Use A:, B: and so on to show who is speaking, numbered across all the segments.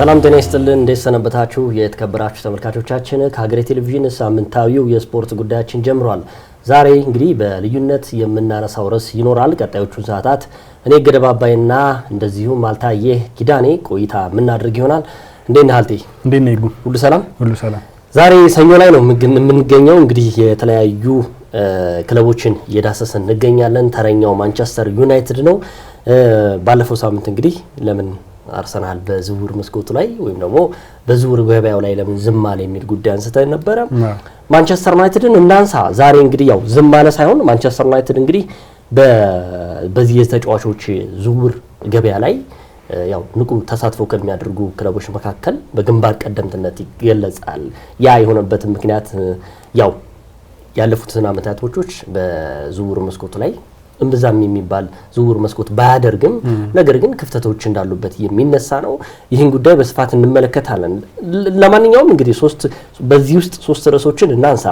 A: ሰላም ጤና ይስጥልን እንዴት ሰነበታችሁ የተከበራችሁ ተመልካቾቻችን ከሀገሬ ቴሌቪዥን ሳምንታዊው የስፖርት ጉዳያችን ጀምሯል። ዛሬ እንግዲህ በልዩነት የምናነሳው ርዕስ ይኖራል። ቀጣዮቹን ሰዓታት እኔ ገደብ አባይና እንደዚሁም አልታየ ኪዳኔ ቆይታ የምናደርግ ይሆናል። እንዴት ነህ አልቴ?
B: እንዴት ነህ ይጉ?
A: ሁሉ ሰላም?
B: ሁሉ ሰላም።
A: ዛሬ ሰኞ ላይ ነው የምንገኘው። እንግዲህ የተለያዩ ክለቦችን እየዳሰስን እንገኛለን። ተረኛው ማንቸስተር ዩናይትድ ነው። ባለፈው ሳምንት እንግዲህ ለምን አርሰናል በዝውውር መስኮቱ ላይ ወይም ደግሞ በዝውውር ገበያው ላይ ለምን ዝም አለ የሚል ጉዳይ አንስተን ነበረ። ማንቸስተር ዩናይትድን እናንሳ። ዛሬ እንግዲህ ያው ዝም አለ ሳይሆን ማንቸስተር ዩናይትድ እንግዲህ በዚህ የተጫዋቾች ዝውውር ገበያ ላይ ያው ንቁ ተሳትፎ ከሚያደርጉ ክለቦች መካከል በግንባር ቀደምትነት ይገለጻል። ያ የሆነበት ምክንያት ያው ያለፉትን አመታቶች በዝውውር መስኮቱ ላይ እምብዛም የሚባል ዝውውር መስኮት ባያደርግም ነገር ግን ክፍተቶች እንዳሉበት የሚነሳ ነው። ይህን ጉዳይ በስፋት እንመለከታለን። ለማንኛውም እንግዲህ በዚህ ውስጥ ሶስት ርዕሶችን እናንሳ።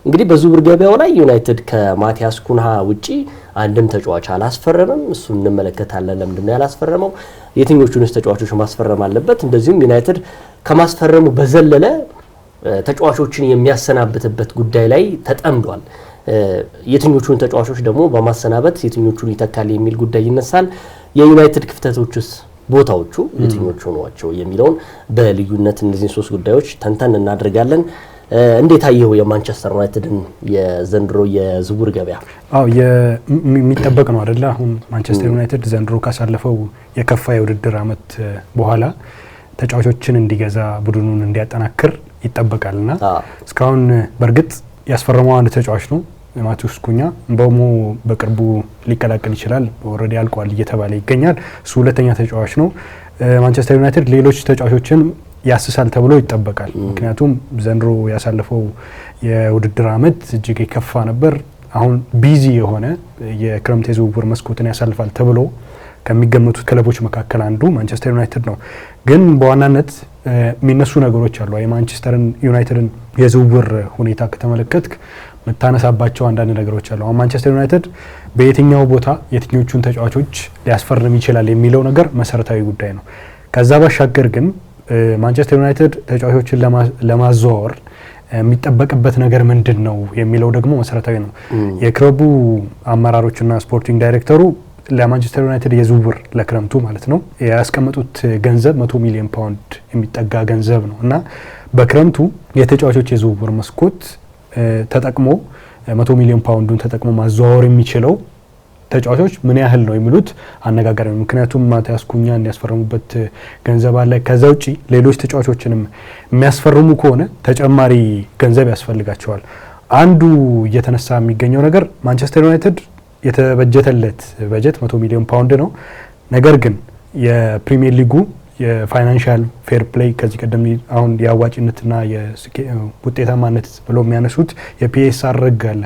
A: እንግዲህ በዝውውር ገበያው ላይ ዩናይትድ ከማቲያስ ኩንሃ ውጪ አንድም ተጫዋች አላስፈረመም። እሱን እንመለከታለን። ለምንድን ነው ያላስፈረመው? የትኞቹንስ ተጫዋቾች ማስፈረም አለበት? እንደዚሁም ዩናይትድ ከማስፈረሙ በዘለለ ተጫዋቾችን የሚያሰናብትበት ጉዳይ ላይ ተጠምዷል። የትኞቹን ተጫዋቾች ደግሞ በማሰናበት የትኞቹን ይተካል የሚል ጉዳይ ይነሳል። የዩናይትድ ክፍተቶችስ ቦታዎቹ የትኞቹ ናቸው የሚለውን በልዩነት እነዚህ ሶስት ጉዳዮች ተንተን እናደርጋለን። እንዴት አየው የማንቸስተር ዩናይትድን የዘንድሮ የዝውውር ገበያ? የሚጠበቅ ነው አይደል? አሁን ማንቸስተር ዩናይትድ ዘንድሮ ካሳለፈው የከፋ የውድድር አመት በኋላ ተጫዋቾችን እንዲገዛ ቡድኑን እንዲያጠናክር ይጠበቃልና እስካሁን በእርግጥ ያስፈረመው አንድ ተጫዋች ነው ማቲያስ ኩኛ። በሞ በቅርቡ ሊቀላቀል ይችላል፣ ኦሬዲ አልቋል እየተባለ ይገኛል። እሱ ሁለተኛ ተጫዋች ነው። ማንቸስተር ዩናይትድ ሌሎች ተጫዋቾችን ያስሳል ተብሎ ይጠበቃል። ምክንያቱም ዘንድሮ ያሳለፈው የውድድር አመት እጅግ የከፋ ነበር። አሁን ቢዚ የሆነ የክረምት የዝውውር መስኮትን ያሳልፋል ተብሎ ከሚገመቱት ክለቦች መካከል አንዱ ማንቸስተር ዩናይትድ ነው። ግን በዋናነት የሚነሱ ነገሮች አሉ። የማንቸስተር ዩናይትድን የዝውውር ሁኔታ ከተመለከትክ መታነሳባቸው አንዳንድ ነገሮች አሉ። አሁን ማንቸስተር ዩናይትድ በየትኛው ቦታ የትኞቹን ተጫዋቾች ሊያስፈርም ይችላል የሚለው ነገር መሰረታዊ ጉዳይ ነው። ከዛ ባሻገር ግን ማንቸስተር ዩናይትድ ተጫዋቾችን ለማዘዋወር የሚጠበቅበት ነገር ምንድን ነው የሚለው ደግሞ መሰረታዊ ነው። የክለቡ አመራሮችና ስፖርቲንግ ዳይሬክተሩ ለማንቸስተር ዩናይትድ የዝውውር ለክረምቱ ማለት ነው ያስቀመጡት ገንዘብ 100 ሚሊዮን ፓውንድ የሚጠጋ ገንዘብ ነው እና በክረምቱ የተጫዋቾች የዝውውር መስኮት ተጠቅሞ 100 ሚሊዮን ፓውንዱን ተጠቅሞ ማዘዋወር የሚችለው ተጫዋቾች ምን ያህል ነው የሚሉት አነጋጋሪ ነው። ምክንያቱም ማቲያስ ኩኛን ያስፈረሙበት ገንዘብ አለ። ከዛ ውጪ ሌሎች ተጫዋቾችንም የሚያስፈርሙ ከሆነ ተጨማሪ ገንዘብ ያስፈልጋቸዋል። አንዱ እየተነሳ የሚገኘው ነገር ማንቸስተር ዩናይትድ የተበጀተለት በጀት 100 ሚሊዮን ፓውንድ ነው። ነገር ግን የፕሪሚየር ሊጉ የፋይናንሻል ፌር ፕሌይ ከዚህ ቀደም አሁን የአዋጭነትና የውጤታማነት ብሎ የሚያነሱት የፒኤስአር ሕግ አለ።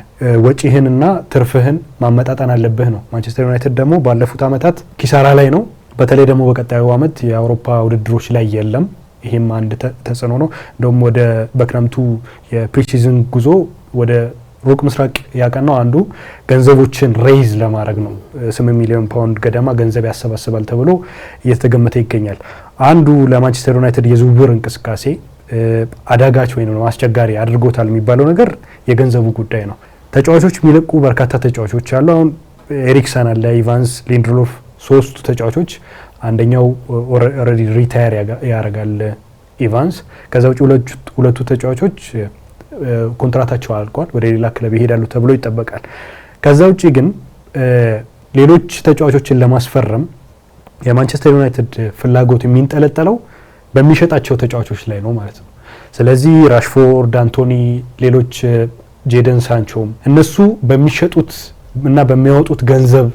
A: ወጪህንና ትርፍህን ማመጣጠን አለብህ ነው። ማንቸስተር ዩናይትድ ደግሞ ባለፉት አመታት ኪሳራ ላይ ነው። በተለይ ደግሞ በቀጣዩ አመት የአውሮፓ ውድድሮች ላይ የለም። ይሄም አንድ ተጽዕኖ ነው። እንደውም በክረምቱ የፕሪሲዝን ጉዞ ወደ ሩቅ ምስራቅ ያቀናው አንዱ ገንዘቦችን ሬይዝ ለማድረግ ነው። 8 ሚሊዮን ፓውንድ ገደማ ገንዘብ ያሰባስባል ተብሎ እየተገመተ ይገኛል። አንዱ ለማንቸስተር ዩናይትድ የዝውውር እንቅስቃሴ አዳጋች ወይም አስቸጋሪ አድርጎታል የሚባለው ነገር የገንዘቡ ጉዳይ ነው። ተጫዋቾች የሚለቁ በርካታ ተጫዋቾች አሉ። አሁን ኤሪክሰን አለ፣ ኢቫንስ፣ ሊንድሎፍ ሶስቱ ተጫዋቾች አንደኛው ኦሬዲ ሪታየር ያደርጋል ኢቫንስ። ከዛ ውጭ ሁለቱ ተጫዋቾች ኮንትራታቸው አልቋል፣ ወደ ሌላ ክለብ ይሄዳሉ ተብሎ ይጠበቃል። ከዛ ውጪ ግን ሌሎች ተጫዋቾችን ለማስፈረም የማንቸስተር ዩናይትድ ፍላጎት የሚንጠለጠለው በሚሸጣቸው ተጫዋቾች ላይ ነው ማለት ነው። ስለዚህ ራሽፎርድ፣ አንቶኒ፣ ሌሎች ጄደን ሳንቾም እነሱ በሚሸጡት እና በሚያወጡት ገንዘብ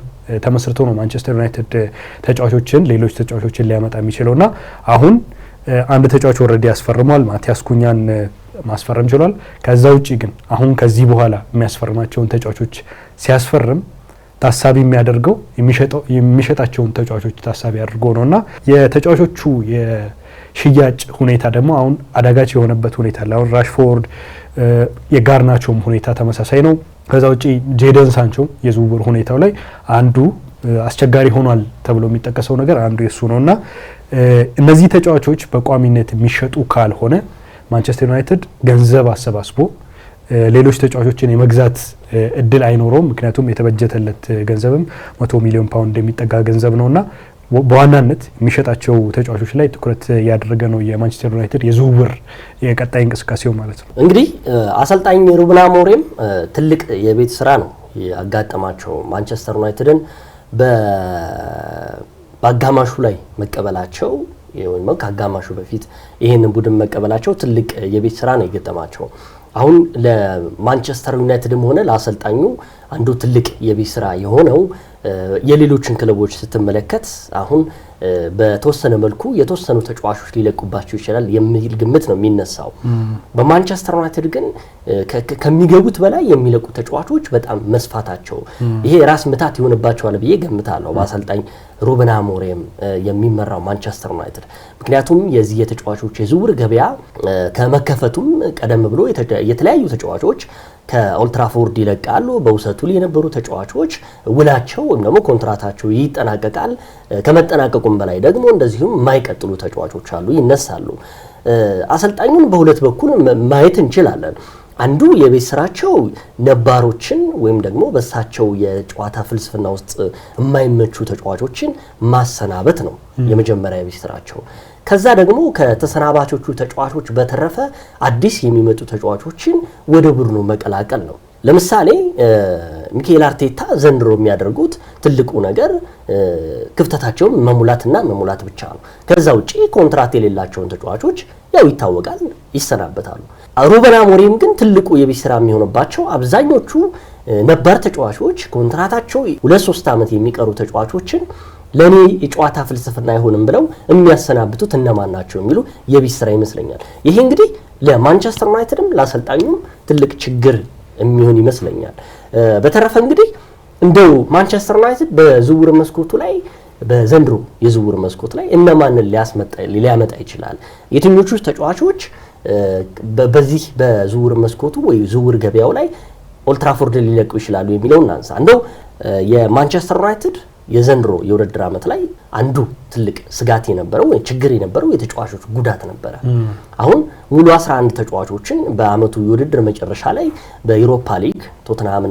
A: ተመስርቶ ነው ማንቸስተር ዩናይትድ ሌሎች ተጫዋቾችን ሊያመጣ የሚችለውና አሁን አንድ ተጫዋች ኦልሬዲ ያስፈርሟል፣ ማቲያስ ኩኛን ማስፈረም ችሏል። ከዛ ውጪ ግን አሁን ከዚህ በኋላ የሚያስፈርማቸውን ተጫዋቾች ሲያስፈርም ታሳቢ የሚያደርገው የሚሸጣቸውን ተጫዋቾች ታሳቢ አድርጎ ነውና የተጫዋቾቹ የሽያጭ ሁኔታ ደግሞ አሁን አዳጋች የሆነበት ሁኔታ አለ። አሁን ራሽፎርድ የጋርናቾም ሁኔታ ተመሳሳይ ነው። ከዛ ውጪ ጄደን ሳንቾ የዝውውር ሁኔታው ላይ አንዱ አስቸጋሪ ሆኗል ተብሎ የሚጠቀሰው ነገር አንዱ የሱ ነውና
B: እነዚህ ተጫዋቾች በቋሚነት የሚሸጡ ካልሆነ ማንቸስተር ዩናይትድ ገንዘብ አሰባስቦ ሌሎች ተጫዋቾችን የመግዛት እድል አይኖረውም። ምክንያቱም የተበጀተለት ገንዘብም 100 ሚሊዮን ፓውንድ የሚጠጋ ገንዘብ ነውና በዋናነት የሚሸጣቸው ተጫዋቾች ላይ ትኩረት ያደረገ ነው የማንቸስተር ዩናይትድ የዝውውር የቀጣይ እንቅስቃሴው ማለት ነው።
A: እንግዲህ አሰልጣኝ ሩበን አሞሪም ትልቅ የቤት ስራ ነው ያጋጠማቸው። ማንቸስተር ዩናይትድን በአጋማሹ ላይ መቀበላቸው ወይም ከአጋማሹ በፊት ይሄንን ቡድን መቀበላቸው ትልቅ የቤት ስራ ነው የገጠማቸው። አሁን ለማንቸስተር ዩናይትድም ሆነ ለአሰልጣኙ አንዱ ትልቅ የቤት ስራ የሆነው የሌሎችን ክለቦች ስትመለከት አሁን በተወሰነ መልኩ የተወሰኑ ተጫዋቾች ሊለቁባቸው ይችላል የሚል ግምት ነው የሚነሳው። በማንቸስተር ዩናይትድ ግን ከሚገቡት በላይ የሚለቁ ተጫዋቾች በጣም መስፋታቸው ይሄ ራስ ምታት ይሆንባቸዋል ብዬ ገምታለሁ በአሰልጣኝ ሩበን አሞሪም የሚመራው ማንቸስተር ዩናይትድ። ምክንያቱም የዚህ የተጫዋቾች የዝውውር ገበያ ከመከፈቱም ቀደም ብሎ የተለያዩ ተጫዋቾች ከኦልትራፎርድ ይለቃሉ። በውሰቱ ላይ የነበሩ ተጫዋቾች ውላቸው ወይም ደግሞ ኮንትራታቸው ይጠናቀቃል። ከመጠናቀቁም በላይ ደግሞ እንደዚሁም የማይቀጥሉ ተጫዋቾች አሉ፣ ይነሳሉ። አሰልጣኙን በሁለት በኩል ማየት እንችላለን። አንዱ የቤት ስራቸው ነባሮችን ወይም ደግሞ በሳቸው የጨዋታ ፍልስፍና ውስጥ የማይመቹ ተጫዋቾችን ማሰናበት ነው የመጀመሪያ የቤት ስራቸው። ከዛ ደግሞ ከተሰናባቾቹ ተጫዋቾች በተረፈ አዲስ የሚመጡ ተጫዋቾችን ወደ ቡድኑ መቀላቀል ነው። ለምሳሌ ሚኬል አርቴታ ዘንድሮ የሚያደርጉት ትልቁ ነገር ክፍተታቸውን መሙላት ብቻ ነው። ከዛ ውጪ ኮንትራት የሌላቸውን ተጫዋቾች ያው ይታወቃል ይሰናበታሉ። ሩበን አሞሪም ግን ትልቁ የቤት ስራ የሚሆንባቸው አብዛኞቹ ነባር ተጫዋቾች ኮንትራታቸው 2-3 ዓመት የሚቀሩ ተጫዋቾችን ለኔ የጨዋታ ፍልስፍና አይሆንም ብለው የሚያሰናብቱት እነማን ናቸው የሚሉ የቤት ስራ ይመስለኛል። ይሄ እንግዲህ ለማንቸስተር ዩናይትድም ለአሰልጣኙም ትልቅ ችግር የሚሆን ይመስለኛል። በተረፈ እንግዲህ እንደው ማንቸስተር ዩናይትድ በዝውውር መስኮቱ ላይ በዘንድሮ የዝውውር መስኮት ላይ እነማንን ሊያመጣ ይችላል፣ የትኞቹ ተጫዋቾች በዚህ በዝውውር መስኮቱ ወይ ዝውውር ገበያው ላይ ኦልትራፎርድ ሊለቁ ይችላሉ የሚለውን እናንሳ። እንደው የማንቸስተር ዩናይትድ የዘንድሮ የውድድር ዓመት ላይ አንዱ ትልቅ ስጋት የነበረው ወይ ችግር የነበረው የተጫዋቾች ጉዳት ነበረ። አሁን ሙሉ 11 ተጫዋቾችን በአመቱ የውድድር መጨረሻ ላይ በዩሮፓ ሊግ ቶተንሃም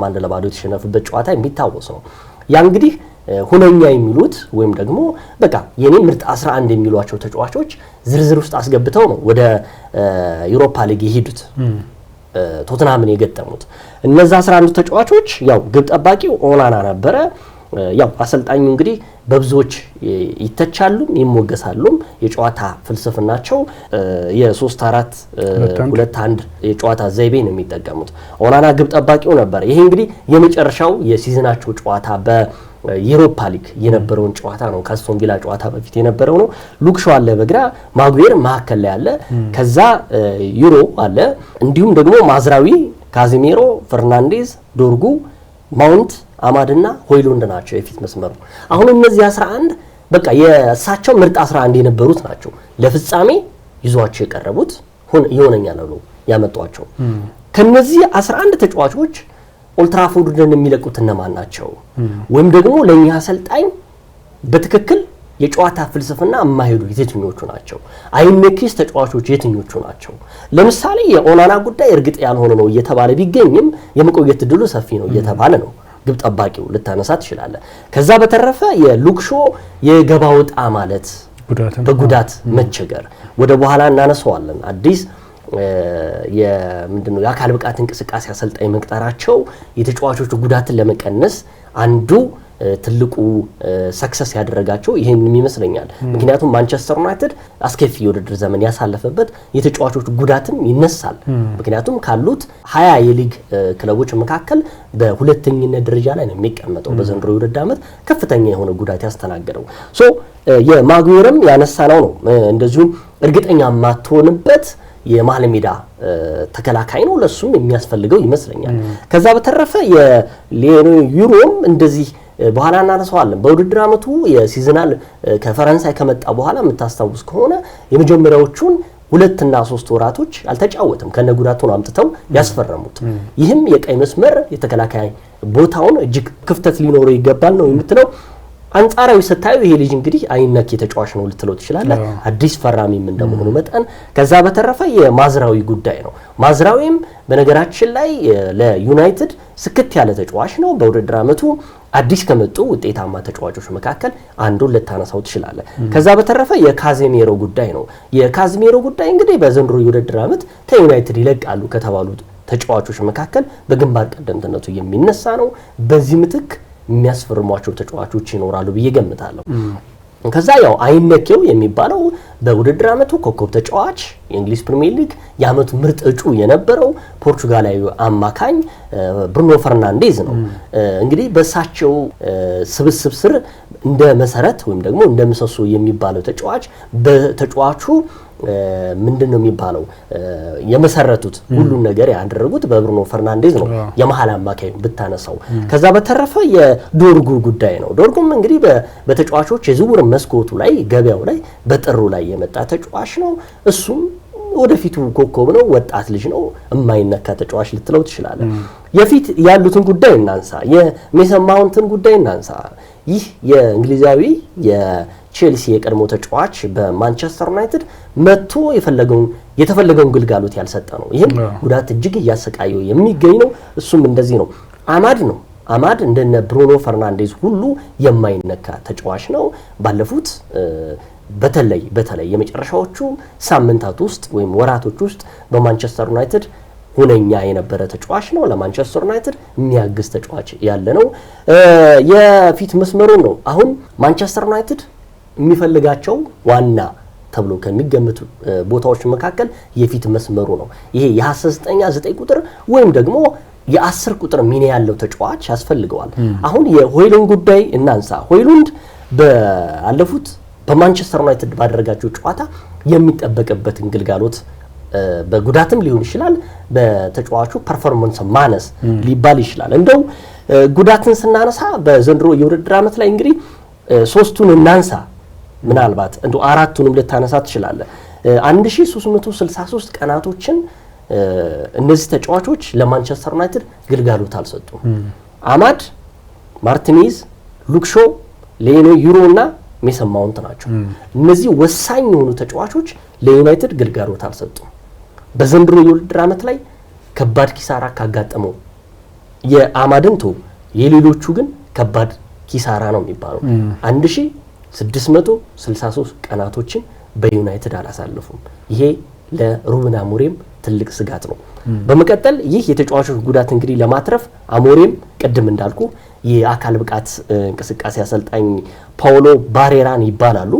A: 1-0 የተሸነፈበት ጨዋታ የሚታወስ ነው። ያ እንግዲህ ሁነኛ የሚሉት ወይም ደግሞ በቃ የኔ ምርጥ 11 የሚሏቸው ተጫዋቾች ዝርዝር ውስጥ አስገብተው ነው ወደ ዩሮፓ ሊግ የሄዱት ቶተንሃምን የገጠሙት። እነዛ 11 ተጫዋቾች ያው ግብ ጠባቂው ኦናና ነበረ። ያው አሰልጣኙ እንግዲህ በብዙዎች ይተቻሉ ይሞገሳሉ። የጨዋታ ፍልስፍናቸው የ3-4-2-1 የጨዋታ ዘይቤ ነው የሚጠቀሙት። ኦናና ግብ ጠባቂው ነበር። ይሄ እንግዲህ የመጨረሻው የሲዝናቸው ጨዋታ በዩሮፓ ሊግ የነበረውን ጨዋታ ነው። ከአስቶን ቪላ ጨዋታ በፊት የነበረው ነው። ሉክ ሾው አለ በግራ፣ ማጉዌር መሀከል ላይ አለ። ከዛ ዩሮ አለ። እንዲሁም ደግሞ ማዝራዊ፣ ካዚሜሮ፣ ፈርናንዴዝ፣ ዶርጉ፣ ማውንት፣ አማድና ሆይሉንድ ናቸው የፊት መስመሩ። አሁን እነዚህ 11 በቃ የእሳቸው ምርጥ 11 የነበሩት ናቸው። ለፍጻሜ ይዟቸው የቀረቡት ይሆነኛል ብለው ያመጧቸው። ከነዚህ 11 ተጫዋቾች ኦልትራፎርድን የሚለቁት እነማን ናቸው? ወይም ደግሞ ለኛ አሰልጣኝ በትክክል የጨዋታ ፍልስፍና የማይሄዱ የትኞቹ ናቸው? አይሜክስ ተጫዋቾች የትኞቹ ናቸው? ለምሳሌ የኦናና ጉዳይ እርግጥ ያልሆነ ነው እየተባለ ቢገኝም የመቆየት እድሉ ሰፊ ነው እየተባለ ነው። ግብ ጠባቂው ልታነሳ ትችላለ። ከዛ በተረፈ የሉክ ሾው የገባ ወጣ ማለት በጉዳት መቸገር ወደ በኋላ እናነሳዋለን። አዲስ የምንድነው የአካል ብቃት እንቅስቃሴ አሰልጣኝ መቅጠራቸው የተጫዋቾቹ ጉዳትን ለመቀነስ አንዱ ትልቁ ሰክሰስ ያደረጋቸው ይሄንን ይመስለኛል። ምክንያቱም ማንቸስተር ዩናይትድ አስከፊ የውድድር ዘመን ያሳለፈበት የተጫዋቾች ጉዳትም ይነሳል። ምክንያቱም ካሉት 20 የሊግ ክለቦች መካከል በሁለተኛነት ደረጃ ላይ ነው የሚቀመጠው። በዘንድሮ የውድድር ዓመት ከፍተኛ የሆነ ጉዳት ያስተናገደው የማጉዌርም ያነሳናው ነው። እንደዚሁም እርግጠኛ ማትሆንበት የመሃል ሜዳ ተከላካይ ነው፣ ለሱም የሚያስፈልገው ይመስለኛል። ከዛ በተረፈ የዩሮም እንደዚህ በኋላ እናነሳዋለን። በውድድር ዓመቱ የሲዝናል ከፈረንሳይ ከመጣ በኋላ የምታስታውስ ከሆነ የመጀመሪያዎቹን 2 እና 3 ወራቶች አልተጫወተም። ከነጉዳቱ ነው አምጥተው ያስፈረሙት። ይህም የቀይ መስመር የተከላካይ ቦታውን እጅግ ክፍተት ሊኖረው ይገባል ነው የምትለው። አንጻራዊ ስታዩ ይሄ ልጅ እንግዲህ አይነክ የተጫዋች ነው ልትለው ትችላለህ። አዲስ ፈራሚም እንደመሆኑ መጠን ከዛ በተረፈ የማዝራዊ ጉዳይ ነው። ማዝራዊም በነገራችን ላይ ለዩናይትድ ስክት ያለ ተጫዋች ነው። በውድድር ዓመቱ አዲስ ከመጡ ውጤታማ ተጫዋቾች መካከል አንዱን ልታነሳው ትችላለህ። ከዛ በተረፈ የካዜሜሮ ጉዳይ ነው። የካዜሜሮ ጉዳይ እንግዲህ በዘንድሮ የውድድር ዓመት ከዩናይትድ ይለቃሉ ከተባሉ ተጫዋቾች መካከል በግንባር ቀደምትነቱ የሚነሳ ነው። በዚህ ምትክ የሚያስፈርሟቸው ተጫዋቾች ይኖራሉ ብዬ ገምታለሁ። ከዛ ያው አይነኬው የሚባለው በውድድር ዓመቱ ኮከብ ተጫዋች የእንግሊዝ ፕሪሚየር ሊግ የዓመቱ ምርጥ እጩ የነበረው ፖርቹጋላዊ አማካኝ ብሩኖ ፈርናንዴዝ ነው። እንግዲህ በሳቸው ስብስብ ስር እንደ መሰረት ወይም ደግሞ እንደ ምሰሶ የሚባለው ተጫዋች በተጫዋቹ ምንድነው የሚባለው የመሰረቱት ሁሉን ነገር ያደረጉት በብሩኖ ፈርናንዴዝ ነው። የመሃል አማካይ ብታነሳው ከዛ በተረፈ የዶርጉ ጉዳይ ነው። ዶርጉም እንግዲህ በተጫዋቾች የዝውውር መስኮቱ ላይ ገበያው ላይ በጥሩ ላይ የመጣ ተጫዋች ነው። እሱም ወደፊቱ ኮከብ ነው። ወጣት ልጅ ነው። የማይነካ ተጫዋች ልትለው ትችላለህ። የፊት ያሉትን ጉዳይ እናንሳ። የሜሰን ማውንትን ጉዳይ እናንሳ። ይህ የእንግሊዛዊ የቼልሲ የቀድሞ ተጫዋች በማንቸስተር ዩናይትድ መጥቶ የተፈለገውን ግልጋሎት ያልሰጠ ነው። ይህም ጉዳት እጅግ እያሰቃየው የሚገኝ ነው። እሱም እንደዚህ ነው። አማድ እንደነ ብሩኖ ፈርናንዴዝ ሁሉ የማይነካ ተጫዋች ነው። ባለፉት በተለይ የመጨረሻዎቹ ሳምንታት ውስጥ ወይም ወራቶች ውስጥ በማንቸስተር ዩናይትድ ሁነኛ የነበረ ተጫዋች ነው። ለማንቸስተር ዩናይትድ የሚያግዝ ተጫዋች ያለ ነው። የፊት መስመሩ ነው አሁን ማንቸስተር ዩናይትድ የሚፈልጋቸው ዋና ተብሎ ከሚገመቱ ቦታዎች መካከል የፊት መስመሩ ነው። ይሄ የ9 ቁጥር ወይም ደግሞ የ10 ቁጥር ሚና ያለው ተጫዋች ያስፈልገዋል። አሁን የሆይሉንድ ጉዳይ እናንሳ። ሆይሉንድ ባለፉት በማንቸስተር ዩናይትድ ባደረጋቸው ጨዋታ የሚጠበቅበትን ግልጋሎት በጉዳትም ሊሆን ይችላል፣ በተጫዋቹ ፐርፎርማንስ ማነስ ሊባል ይችላል። እንደው ጉዳትን ስናነሳ በዘንድሮ የውድድር ዓመት ላይ እንግዲህ ሶስቱን እናንሳ። ምናልባት እንደው አራቱንም ልታነሳ ትችላለህ። 1363 ቀናቶችን እነዚህ ተጫዋቾች ለማንቸስተር ዩናይትድ ግልጋሎት አልሰጡም። አማድ፣ ማርቲኔዝ፣ ሉክሾ፣ ሌኖ ዩሮ እና ሜሰን ማውንት ናቸው። እነዚህ ወሳኝ የሆኑ ተጫዋቾች ለዩናይትድ ግልጋሎት አልሰጡም። በዘንድሮ የውድድር ዓመት ላይ ከባድ ኪሳራ ካጋጠመው የአማድን የሌሎቹ ግን ከባድ ኪሳራ ነው የሚባለው። 1663 ቀናቶችን በዩናይትድ አላሳለፉም። ይሄ ለሩበን አሞሪም ትልቅ ስጋት ነው። በመቀጠል ይህ የተጫዋቾች ጉዳት እንግዲህ ለማትረፍ አሞሪም ቅድም እንዳልኩ የአካል ብቃት እንቅስቃሴ አሰልጣኝ ፓውሎ ባሬራን ይባላሉ።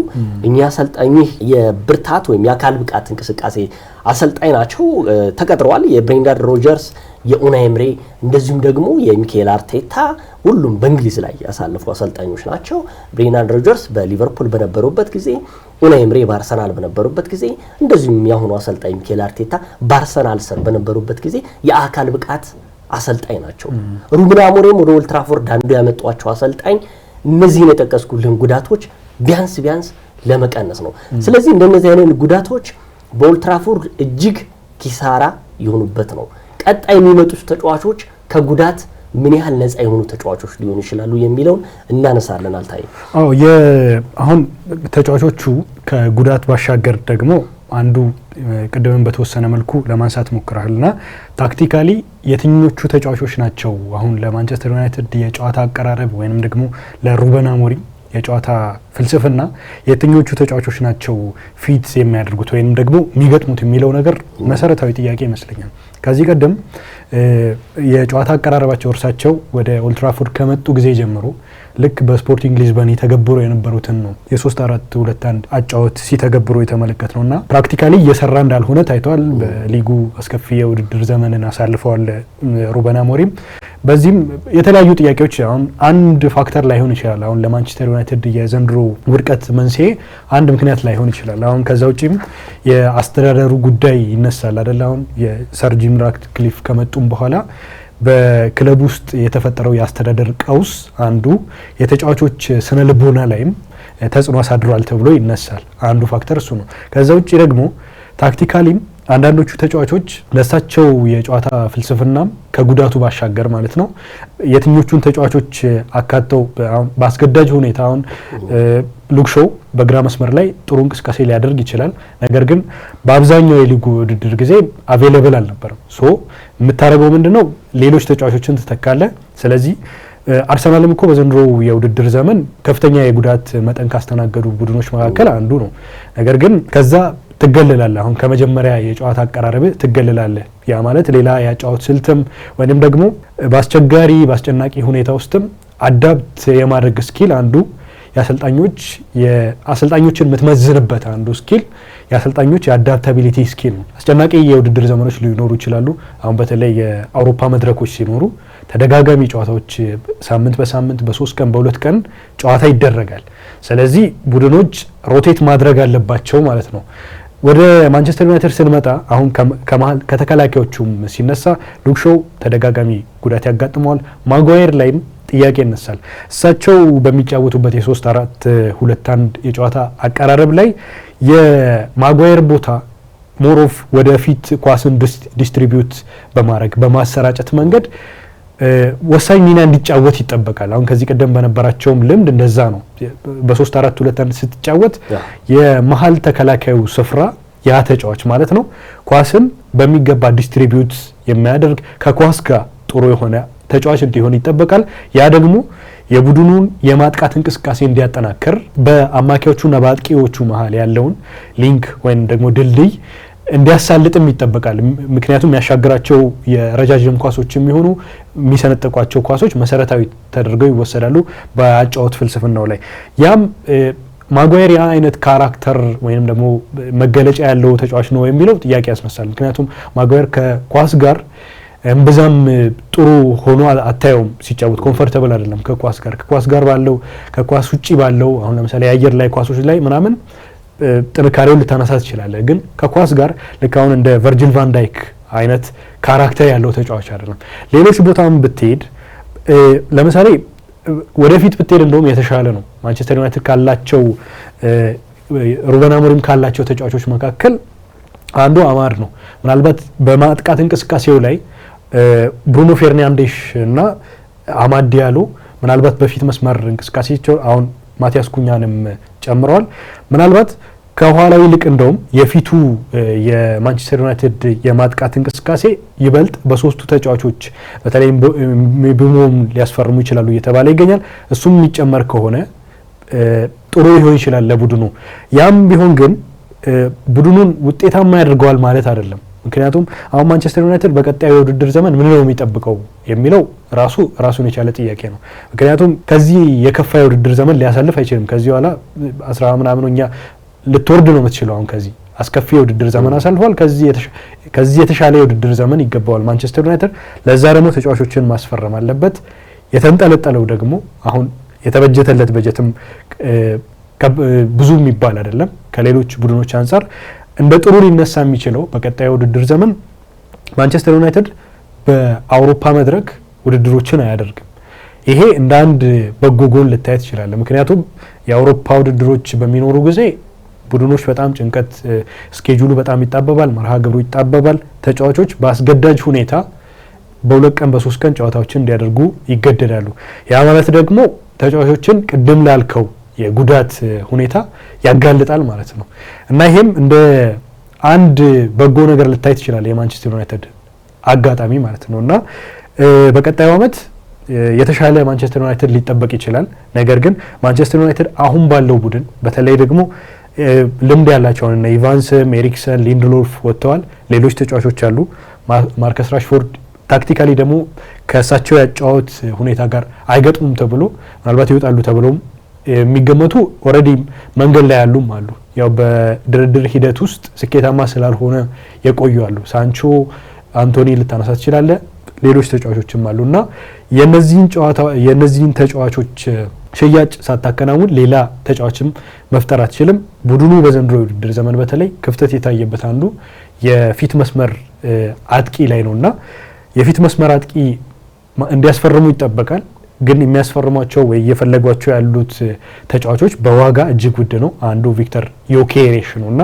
A: እኛ አሰልጣኝ የብርታት ወይም የአካል ብቃት እንቅስቃሴ አሰልጣኝ ናቸው። ተቀጥረዋል። የብሬንዳን ሮጀርስ፣ የኡናይ ኤምሬ እንደዚሁም ደግሞ የሚካኤል አርቴታ ሁሉም በእንግሊዝ ላይ ያሳለፉ አሰልጣኞች ናቸው። ብሬንዳን ሮጀርስ በሊቨርፑል በነበሩበት ጊዜ፣ ኡናይ ኤምሬ በአርሰናል በነበሩበት ጊዜ፣ እንደዚሁም ያሁኑ አሰልጣኝ ሚካኤል አርቴታ በአርሰናል ስር በነበሩበት ጊዜ የአካል ብቃት አሰልጣኝ ናቸው። ሩበን አሞሪም ወደ ኦልድ ትራፎርድ አንዱ ያመጧቸው አሰልጣኝ እነዚህን የጠቀስኩልን ጉዳቶች ቢያንስ ለመቀነስ ነው። ስለዚህ እንደነዚህ አይነት ጉዳቶች በኦልድ ትራፎርድ እጅግ ኪሳራ የሆኑበት ነው። ቀጣይ የሚመጡት ተጫዋቾች ከጉዳት ምን ያህል ነፃ የሆኑ ተጫዋቾች ሊሆኑ ይችላሉ የሚለውን እናነሳለን። አልታይ
B: አሁን ተጫዋቾቹ ከጉዳት ባሻገር ደግሞ አንዱ ቅድምን በተወሰነ መልኩ ለማንሳት ሞክራልና ታክቲካሊ የትኞቹ ተጫዋቾች ናቸው አሁን ለማንቸስተር ዩናይትድ የጨዋታ አቀራረብ ወይንም ደግሞ ለሩበን አሞሪም የጨዋታ ፍልስፍና የትኞቹ ተጫዋቾች ናቸው ፊት የሚያደርጉት ወይንም ደግሞ የሚገጥሙት የሚለው ነገር መሰረታዊ ጥያቄ ይመስለኛል። ከዚህ ቀደም የጨዋታ አቀራረባቸው እርሳቸው ወደ ኦልድ ትራፎርድ ከመጡ ጊዜ ጀምሮ ልክ በስፖርቲንግ ሊዝበን ተገብሮ የነበሩትን ነው የ3-4-2-1 አጫወት ሲተገብሩ የተመለከት ነውና ፕራክቲካሊ እየሰራ እንዳልሆነ ታይቷል። በሊጉ አስከፊ የውድድር ዘመንን አሳልፈዋል ሩበን አሞሪም። በዚህም የተለያዩ ጥያቄዎች አሁን አንድ ፋክተር ላይሆን ይችላል። አሁን ለማንቸስተር ዩናይትድ የዘንድሮ ውድቀት መንስኤ አንድ ምክንያት ላይሆን ይችላል። አሁን ከዛ ውጪም የአስተዳደሩ ጉዳይ ይነሳል አይደል? አሁን የሰር ጂም ራትክሊፍ ከመጡም በኋላ በክለብ ውስጥ የተፈጠረው የአስተዳደር ቀውስ አንዱ የተጫዋቾች ስነ ልቦና ላይም ተጽዕኖ አሳድሯል ተብሎ ይነሳል። አንዱ ፋክተር እሱ ነው። ከዛ ውጪ ደግሞ ታክቲካሊም አንዳንዶቹ ተጫዋቾች ለሳቸው የጨዋታ ፍልስፍናም ከጉዳቱ ባሻገር ማለት ነው የትኞቹን ተጫዋቾች አካተው በአስገዳጅ ሁኔታ አሁን ሉክ ሾው በግራ መስመር ላይ ጥሩ እንቅስቃሴ ሊያደርግ ይችላል። ነገር ግን በአብዛኛው የሊጉ ውድድር ጊዜ አቬሌብል አልነበረም። ሶ የምታደርገው ምንድነው ሌሎች ተጫዋቾችን ትተካለ። ስለዚህ አርሰናልም እኮ በዘንድሮ የውድድር ዘመን ከፍተኛ የጉዳት መጠን ካስተናገዱ ቡድኖች መካከል አንዱ ነው። ነገር ግን ከዛ ትገልላለህ። አሁን ከመጀመሪያ የጨዋታ አቀራረብ ትገልላለህ። ያ ማለት ሌላ ያጫወት ስልትም ወይንም ደግሞ በአስጨናቂ ሁኔታ ውስጥም አዳፕት የማድረግ ስኪል አንዱ የአሰልጣኞችን የምትመዝንበት አንዱ ስኪል የአሰልጣኞች የአዳፕታቢሊቲ ስኪል ነው። አስጨናቂ የውድድር ዘመኖች ሊኖሩ ይችላሉ። አሁን በተለይ የአውሮፓ መድረኮች ሲኖሩ ተደጋጋሚ ጨዋታዎች ሳምንት በሳምንት በ3 ቀን በ2 ቀን ጨዋታ ይደረጋል። ስለዚህ ቡድኖች ሮቴት ማድረግ አለባቸው ማለት ነው። ወደ ማንቸስተር ዩናይትድ ስንመጣ አሁን ከተከላካዮቹም ሲነሳ ሉክ ሾው ተደጋጋሚ ጉዳት ያጋጥመዋል። ማጓየር ላይም ጥያቄ ይነሳል። እሳቸው በሚጫወቱበት የ3-4-2-1 የጨዋታ አቀራረብ ላይ የማጓየር ቦታ ሞሮፍ ወደፊት ኳስን ዲስትሪቢዩት በማድረግ በማሰራጨት መንገድ ወሳኝ ሚና እንዲጫወት ይጠበቃል። አሁን ከዚህ ቀደም በነበራቸውም ልምድ እንደዛ ነው። በ3-4-2-1 ስትጫወት የመሀል ተከላካዩ ስፍራ ያ ተጫዋች ማለት ነው ኳስን በሚገባ ዲስትሪቢዩት የሚያደርግ ከኳስ ጋር ጥሩ የሆነ ተጫዋች እንዲሆን ይጠበቃል። ያ ደግሞ የቡድኑን የማጥቃት እንቅስቃሴ እንዲያጠናክር በአማካዮቹና በአጥቂዎቹ መሀል ያለውን ሊንክ ወይም ደግሞ ድልድይ እንዲያሳልጥም ይጠበቃል። ምክንያቱም ያሻገራቸው የረጃጅም ኳሶች የሚሆኑ የሚሰነጠቋቸው ኳሶች መሰረታዊ ተደርገው ይወሰዳሉ በአጫወት ፍልስፍናው ላይ። ያም ማጓየር ያ አይነት ካራክተር ወይም ደግሞ መገለጫ ያለው ተጫዋች ነው የሚለው ጥያቄ ያስነሳል። ምክንያቱም ማጓየር ከኳስ ጋር እምብዛም ጥሩ ሆኖ አታየውም ሲጫወት፣ ኮምፎርታብል አይደለም ከኳስ ጋር ባለው ከኳስ ውጪ ባለው አሁን ለምሳሌ የአየር ላይ ኳሶች ላይ ምናምን ጥንካሬውን ልታነሳ ትችላለህ። ግን ከኳስ ጋር ልክ አሁን እንደ ቨርጂል ቫን ዳይክ አይነት ካራክተር ያለው ተጫዋች አይደለም። ሌሎች ቦታም ብትሄድ ለምሳሌ ወደፊት ብትሄድ እንደውም የተሻለ ነው። ማንቸስተር ዩናይትድ ካላቸው ሩበን አሞሪም ካላቸው ተጫዋቾች መካከል አንዱ አማድ ነው። ምናልባት በማጥቃት እንቅስቃሴው ላይ ብሩኖ ፌርናንዴሽ እና አማድ ዲያሎ ምናልባት በፊት መስመር እንቅስቃሴቸው አሁን ማቲያስ ኩኛንም ጨምረዋል። ምናልባት ከኋላው ይልቅ እንደውም የፊቱ የማንቸስተር ዩናይትድ የማጥቃት እንቅስቃሴ ይበልጥ በሶስቱ ተጫዋቾች በተለይም ቢሞም ሊያስፈርሙ ይችላሉ እየተባለ ይገኛል። እሱም የሚጨመር ከሆነ ጥሩ ሊሆን ይችላል ለቡድኑ። ያም ቢሆን ግን ቡድኑን ውጤታማ ያደርገዋል ማለት አይደለም። ምክንያቱም አሁን ማንቸስተር ዩናይትድ በቀጣዩ የውድድር ዘመን ምን ነው የሚጠብቀው የሚለው ራሱን የቻለ ጥያቄ ነው። ምክንያቱም ከዚህ የከፋ የውድድር ዘመን ሊያሳልፍ አይችልም። ከዚህ በኋላ 10 ምናምንኛ ልትወርድ ነው የምትችለው። አሁን ከዚህ አስከፊ የውድድር ዘመን አሳልፏል። ከዚህ የተሻለ የውድድር ዘመን ይገባዋል ማንቸስተር ዩናይትድ። ለዛ ደግሞ ተጫዋቾችን ማስፈረም አለበት። የተንጠለጠለው ደግሞ አሁን የተበጀተለት በጀትም ብዙ የሚባል አይደለም። ከሌሎች ቡድኖች አንጻር እንደ ጥሩ ሊነሳ የሚችለው በቀጣዩ ውድድር ዘመን ማንቸስተር ዩናይትድ በአውሮፓ መድረክ ውድድሮችን አያደርግም። ይሄ እንደ አንድ በጎ ጎን ልታይ ትችላል። ምክንያቱም የአውሮፓ ውድድሮች በሚኖሩ ጊዜ ቡድኖች በጣም ጭንቀት፣ ስኬጁሉ በጣም ይጣበባል፣ መርሃ ግብሩ ይጣበባል። ተጫዋቾች በአስገዳጅ ሁኔታ በ2 ቀን በ3 ቀን ጨዋታዎችን እንዲያደርጉ ይገደዳሉ። ያ ማለት ደግሞ ተጫዋቾችን ቅድም ላልከው የጉዳት ሁኔታ ያጋልጣል ማለት ነው እና ይሄም እንደ አንድ በጎ ነገር ልታይ ትችላል የማንቸስተር ዩናይትድ አጋጣሚ ማለት ነው እና በቀጣዩ ዓመት የተሻለ ማንቸስተር ዩናይትድ ሊጠበቅ ይችላል። ነገር ግን ማንቸስተር ዩናይትድ አሁን ባለው ቡድን በተለይ ደግሞ ልምድ ያላቸው እና ኢቫንስም፣ ኤሪክሰን፣ ሊንድሎፍ ወጥተዋል። ሌሎች ተጫዋቾች አሉ። ማርከስ ራሽፎርድ ታክቲካሊ ደግሞ ከእሳቸው ያጫወት ሁኔታ ጋር አይገጥሙም ተብሎ ምናልባት ይወጣሉ ተብሎም የሚገመቱ ኦልሬዲ መንገድ ላይ ያሉም አሉ። ያው በድርድር ሂደት ውስጥ ስኬታማ ስላልሆነ የቆዩ አሉ። ሳንቾ፣ አንቶኒ ልታነሳ ትችላለህ። ሌሎች ተጫዋቾችም አሉና የነዚህን ተጫዋቾች ሽያጭ ሳታከናውን ሌላ ተጫዋችም መፍጠር አትችልም። ቡድኑ በዘንድሮ ውድድር ዘመን በተለይ ክፍተት የታየበት አንዱ የፊት መስመር አጥቂ ላይ ነውና የፊት መስመር አጥቂ እንዲያስፈርሙ ይጠበቃል። ግን የሚያስፈርሟቸው ወይ እየፈለጓቸው ያሉት ተጫዋቾች በዋጋ እጅግ ውድ ነው። አንዱ ቪክተር ዮኬሬሽ ነውና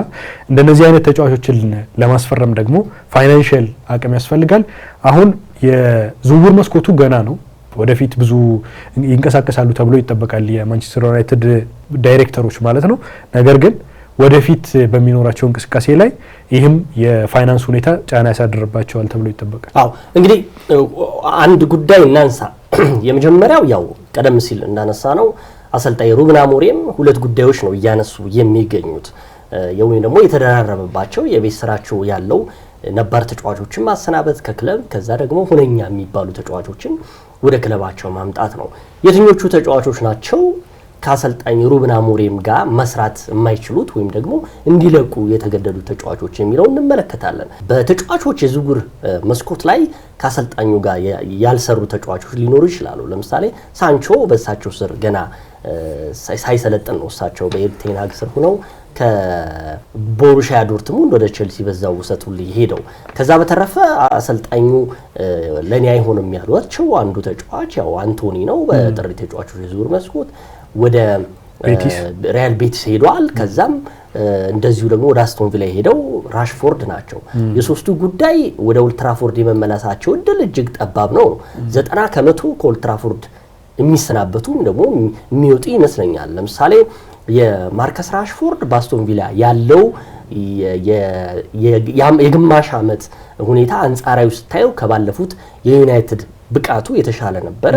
B: እንደነዚህ አይነት ተጫዋቾችን ለማስፈረም ደግሞ ፋይናንሻል አቅም ያስፈልጋል። አሁን የዝውውር መስኮቱ ገና ነው። ወደፊት ብዙ ይንቀሳቀሳሉ ተብሎ ይጠበቃል የማንቸስተር ዩናይትድ ዳይሬክተሮች ማለት ነው። ነገር ግን ወደፊት በሚኖራቸው እንቅስቃሴ ላይ ይህም የፋይናንስ ሁኔታ ጫና ያሳድርባቸዋል ተብሎ ይጠበቃል።
A: አዎ እንግዲህ አንድ ጉዳይ እናንሳ። የመጀመሪያው ያው ቀደም ሲል እንዳነሳ ነው አሰልጣኝ ሩበን አሞሪም ሁለት ጉዳዮች ነው እያነሱ የሚገኙት ወይም ደግሞ የተደራረበባቸው የቤት ስራቸው ያለው ነባር ተጫዋቾችን ማሰናበት ከክለብ ከዛ ደግሞ ሁነኛ የሚባሉ ተጫዋቾችን ወደ ክለባቸው ማምጣት ነው። የትኞቹ ተጫዋቾች ናቸው ከአሰልጣኝ ሩበን አሞሪም ጋር መስራት የማይችሉት ወይም ደግሞ እንዲለቁ የተገደዱ ተጫዋቾች የሚለው እንመለከታለን። በተጫዋቾች የዝውውር መስኮት ላይ ከአሰልጣኙ ጋር ያልሰሩ ተጫዋቾች ሊኖሩ ይችላሉ። ለምሳሌ ሳንቾ በእሳቸው ስር ገና ሳይሰለጥን ነው እሳቸው በኤሪክ ቴን ሃግ ስር ሆነው ከቦሩሺያ ዶርትሙንድ ወደ ቼልሲ በዛው ውሰቱልኝ ሄደው ከዛ በተረፈ አሰልጣኙ ለኔ አይሆንም ያሏቸው አንዱ ተጫዋች ያው አንቶኒ ነው። በጥሪ ተጫዋቾች የዝውውር መስኮት ወደ ሪያል ቤቲስ ሄዷል። ከዛም እንደዚሁ ደግሞ ወደ አስቶን ቪላ ሄደው ራሽፎርድ ናቸው። የሶስቱ ጉዳይ ወደ ኦልትራፎርድ የመመለሳቸው እድል እጅግ ጠባብ ነው። 90% ከኦልትራፎርድ የሚሰናበቱም ደግሞ የሚወጡ ይመስለኛል። ለምሳሌ የማርከስ ራሽፎርድ በአስቶን ቪላ ያለው የግማሽ ዓመት ሁኔታ አንጻራዊ ስታየው ከባለፉት የዩናይትድ ብቃቱ የተሻለ ነበረ።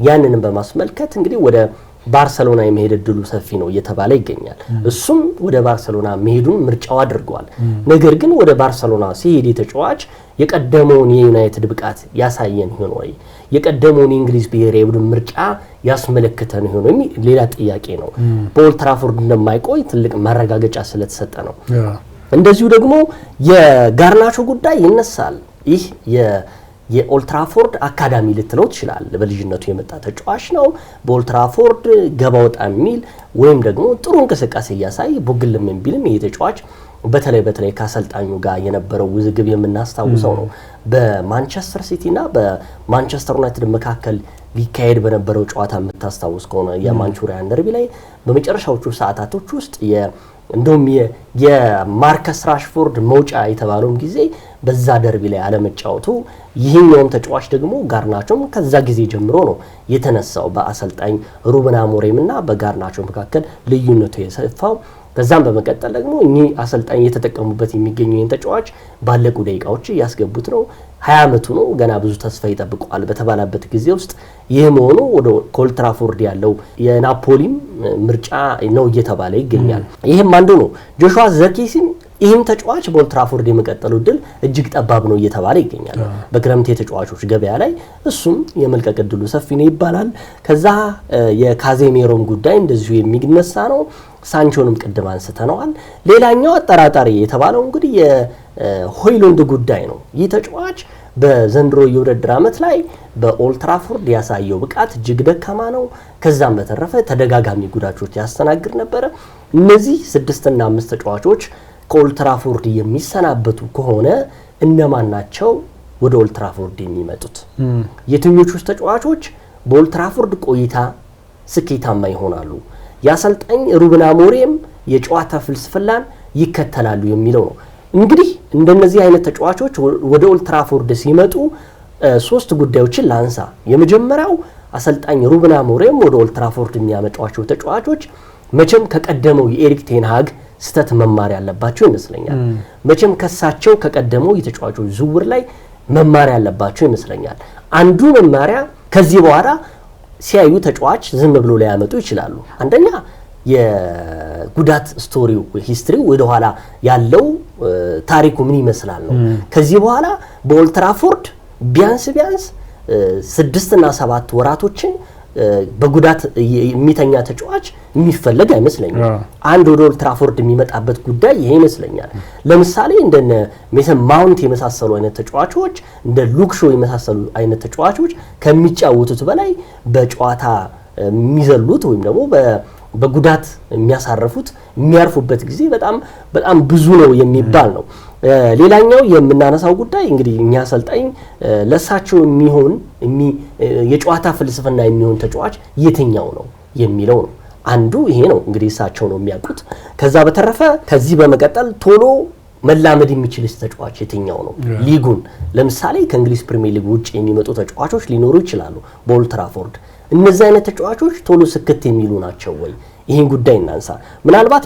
A: ያንንም በማስመልከት እንግዲህ ወደ ባርሰሎና የመሄድ እድሉ ሰፊ ነው እየተባለ ይገኛል። እሱም ወደ ባርሰሎና መሄዱን ምርጫው አድርጓል። ነገር ግን ወደ ባርሰሎና ሲሄድ የተጫዋች የቀደመውን የዩናይትድ ብቃት ያሳየን ይሆን ወይ የቀደመውን የእንግሊዝ ብሔራዊ ቡድን ምርጫ ያስመለክተን ይሆን ወይ ሌላ ጥያቄ ነው። በኦልትራፎርድ እንደማይቆይ ትልቅ ማረጋገጫ ስለተሰጠ ነው። እንደዚሁ ደግሞ የጋርናቾ ጉዳይ ይነሳል። ይህ የኦልትራፎርድ አካዳሚ ልትለው ትችላል። በልጅነቱ የመጣ ተጫዋች ነው። በኦልትራፎርድ ገባ ወጣ የሚል ወይም ደግሞ ጥሩ እንቅስቃሴ እያሳይ ቦግልም ቢልም ይሄ ተጫዋች በተለይ ከአሰልጣኙ ጋር የነበረው ውዝግብ የምናስታውሰው ነው። በማንቸስተር ሲቲና በማንቸስተር ዩናይትድ መካከል ሊካሄድ በነበረው ጨዋታ የምታስታውስ ከሆነ የማንቹሪያን ደርቢ ላይ በመጨረሻዎቹ ሰዓታቶች ውስጥ እንደውም የማርከስ ራሽፎርድ መውጫ የተባለውን ጊዜ በዛ ደርቢ ላይ አለመጫወቱ ይህኛውም ተጫዋች ደግሞ ጋርናቾም ከዛ ጊዜ ጀምሮ ነው የተነሳው በአሰልጣኝ ሩበን አሞሪም እና በጋርናቾ መካከል ልዩነቱ የሰፋው። ከዛም በመቀጠል ደግሞ እኚህ አሰልጣኝ እየተጠቀሙበት የሚገኘው ይህን ተጫዋች ባለቁ ደቂቃዎች ያስገቡት ነው። 20 ዓመቱ ነው። ገና ብዙ ተስፋ ይጠብቀዋል በተባለበት ጊዜ ውስጥ ይህ መሆኑ ወደ ኦልትራፎርድ ያለው የናፖሊም ምርጫ ነው እየተባለ ይገኛል። ይህም አንዱ ነው። ጆሹዋ ዘርኪሲም ይህም ተጫዋች በኦልትራፎርድ የመቀጠሉ እድል እጅግ ጠባብ ነው እየተባለ ይገኛል። በክረምት የተጫዋቾች ገበያ ላይ እሱም የመልቀቅ እድሉ ሰፊ ነው ይባላል። ከዛ የካዜሜሮም ጉዳይ እንደዚሁ የሚነሳ ነው። ሳንቾንም ቅድም አንስተነዋል። ሌላኛው አጠራጣሪ የተባለው እንግዲህ የሆይሉንድ ጉዳይ ነው። ይህ ተጫዋች በዘንድሮ የውድድር ዓመት ላይ በኦልትራፎርድ ያሳየው ብቃት እጅግ ደካማ ነው። ከዛም በተረፈ ተደጋጋሚ ጉዳቶች ያስተናግድ ነበረ። እነዚህ 6 እና 5 ተጫዋቾች ከኦልትራፎርድ የሚሰናበቱ ከሆነ እነማን ናቸው ወደ ኦልትራፎርድ የሚመጡት? የትኞቹ ተጫዋቾች በኦልትራፎርድ ቆይታ ስኬታማ ይሆናሉ? የአሰልጣኝ ሩበን አሞሪም የጨዋታ ፍልስፍናን ይከተላሉ የሚለው ነው። እንግዲህ እንደነዚህ አይነት ተጫዋቾች ወደ ኦልትራፎርድ ሲመጡ 3 ጉዳዮችን ላንሳ። የመጀመሪያው አሰልጣኝ ሩበን አሞሪም ወደ ኦልትራፎርድ የሚያመጧቸው ተጫዋቾች መቼም ከቀደመው የኤሪክ ቴን ሃግ ስተት መማር ያለባቸው ይመስለኛል። መቼም ከሳቸው ከቀደመው የተጫዋቾች ዝውውር ላይ መማር ያለባቸው ይመስለኛል። አንዱ መማሪያ ከዚህ በኋላ ሲያዩ ተጫዋች ዝም ብሎ ሊያመጡ ይችላሉ። አንደኛ የጉዳት ስቶሪው ሂስትሪው ወደ ኋላ ያለው ታሪኩ ምን ይመስላል ነው። ከዚህ በኋላ በኦልትራፎርድ ቢያንስ 6 እና 7 ወራቶችን በጉዳት የሚተኛ ተጫዋች የሚፈልግ አይመስለኝም። አንድ ወደ ኦልትራፎርድ የሚመጣበት ጉዳይ ይሄ ይመስለኛል። ለምሳሌ እንደነ ሜሰን ማውንት የመሳሰሉ አይነት ተጫዋቾች እንደ ሉክ ሾው የመሳሰሉ አይነት ተጫዋቾች ከሚጫወቱት በላይ በጨዋታ የሚዘሉት ወይም ደግሞ በጉዳት የሚያሳርፉት የሚያርፉበት ጊዜ በጣም ብዙ ነው የሚባል ነው። ሌላኛው የምናነሳው ጉዳይ እንግዲህ እኛ አሰልጣኝ ለሳቸው የሚሆን የጨዋታ ፍልስፍና የሚሆን ተጫዋች የትኛው ነው የሚለው ነው። አንዱ ይሄ ነው እንግዲህ እሳቸው ነው የሚያውቁት። ከዛ በተረፈ ከዚህ በመቀጠል ቶሎ መላመድ የሚችል ተጫዋች የትኛው ነው? ሊጉን ለምሳሌ ከእንግሊዝ ፕሪሚየር ሊግ ውጭ የሚመጡ ተጫዋቾች ሊኖሩ ይችላሉ በኦልድ ትራፎርድ። እነዚህ አይነት ተጫዋቾች ቶሎ ስክት የሚሉ ናቸው ወይ? ይህን ጉዳይ እናንሳ። ምናልባት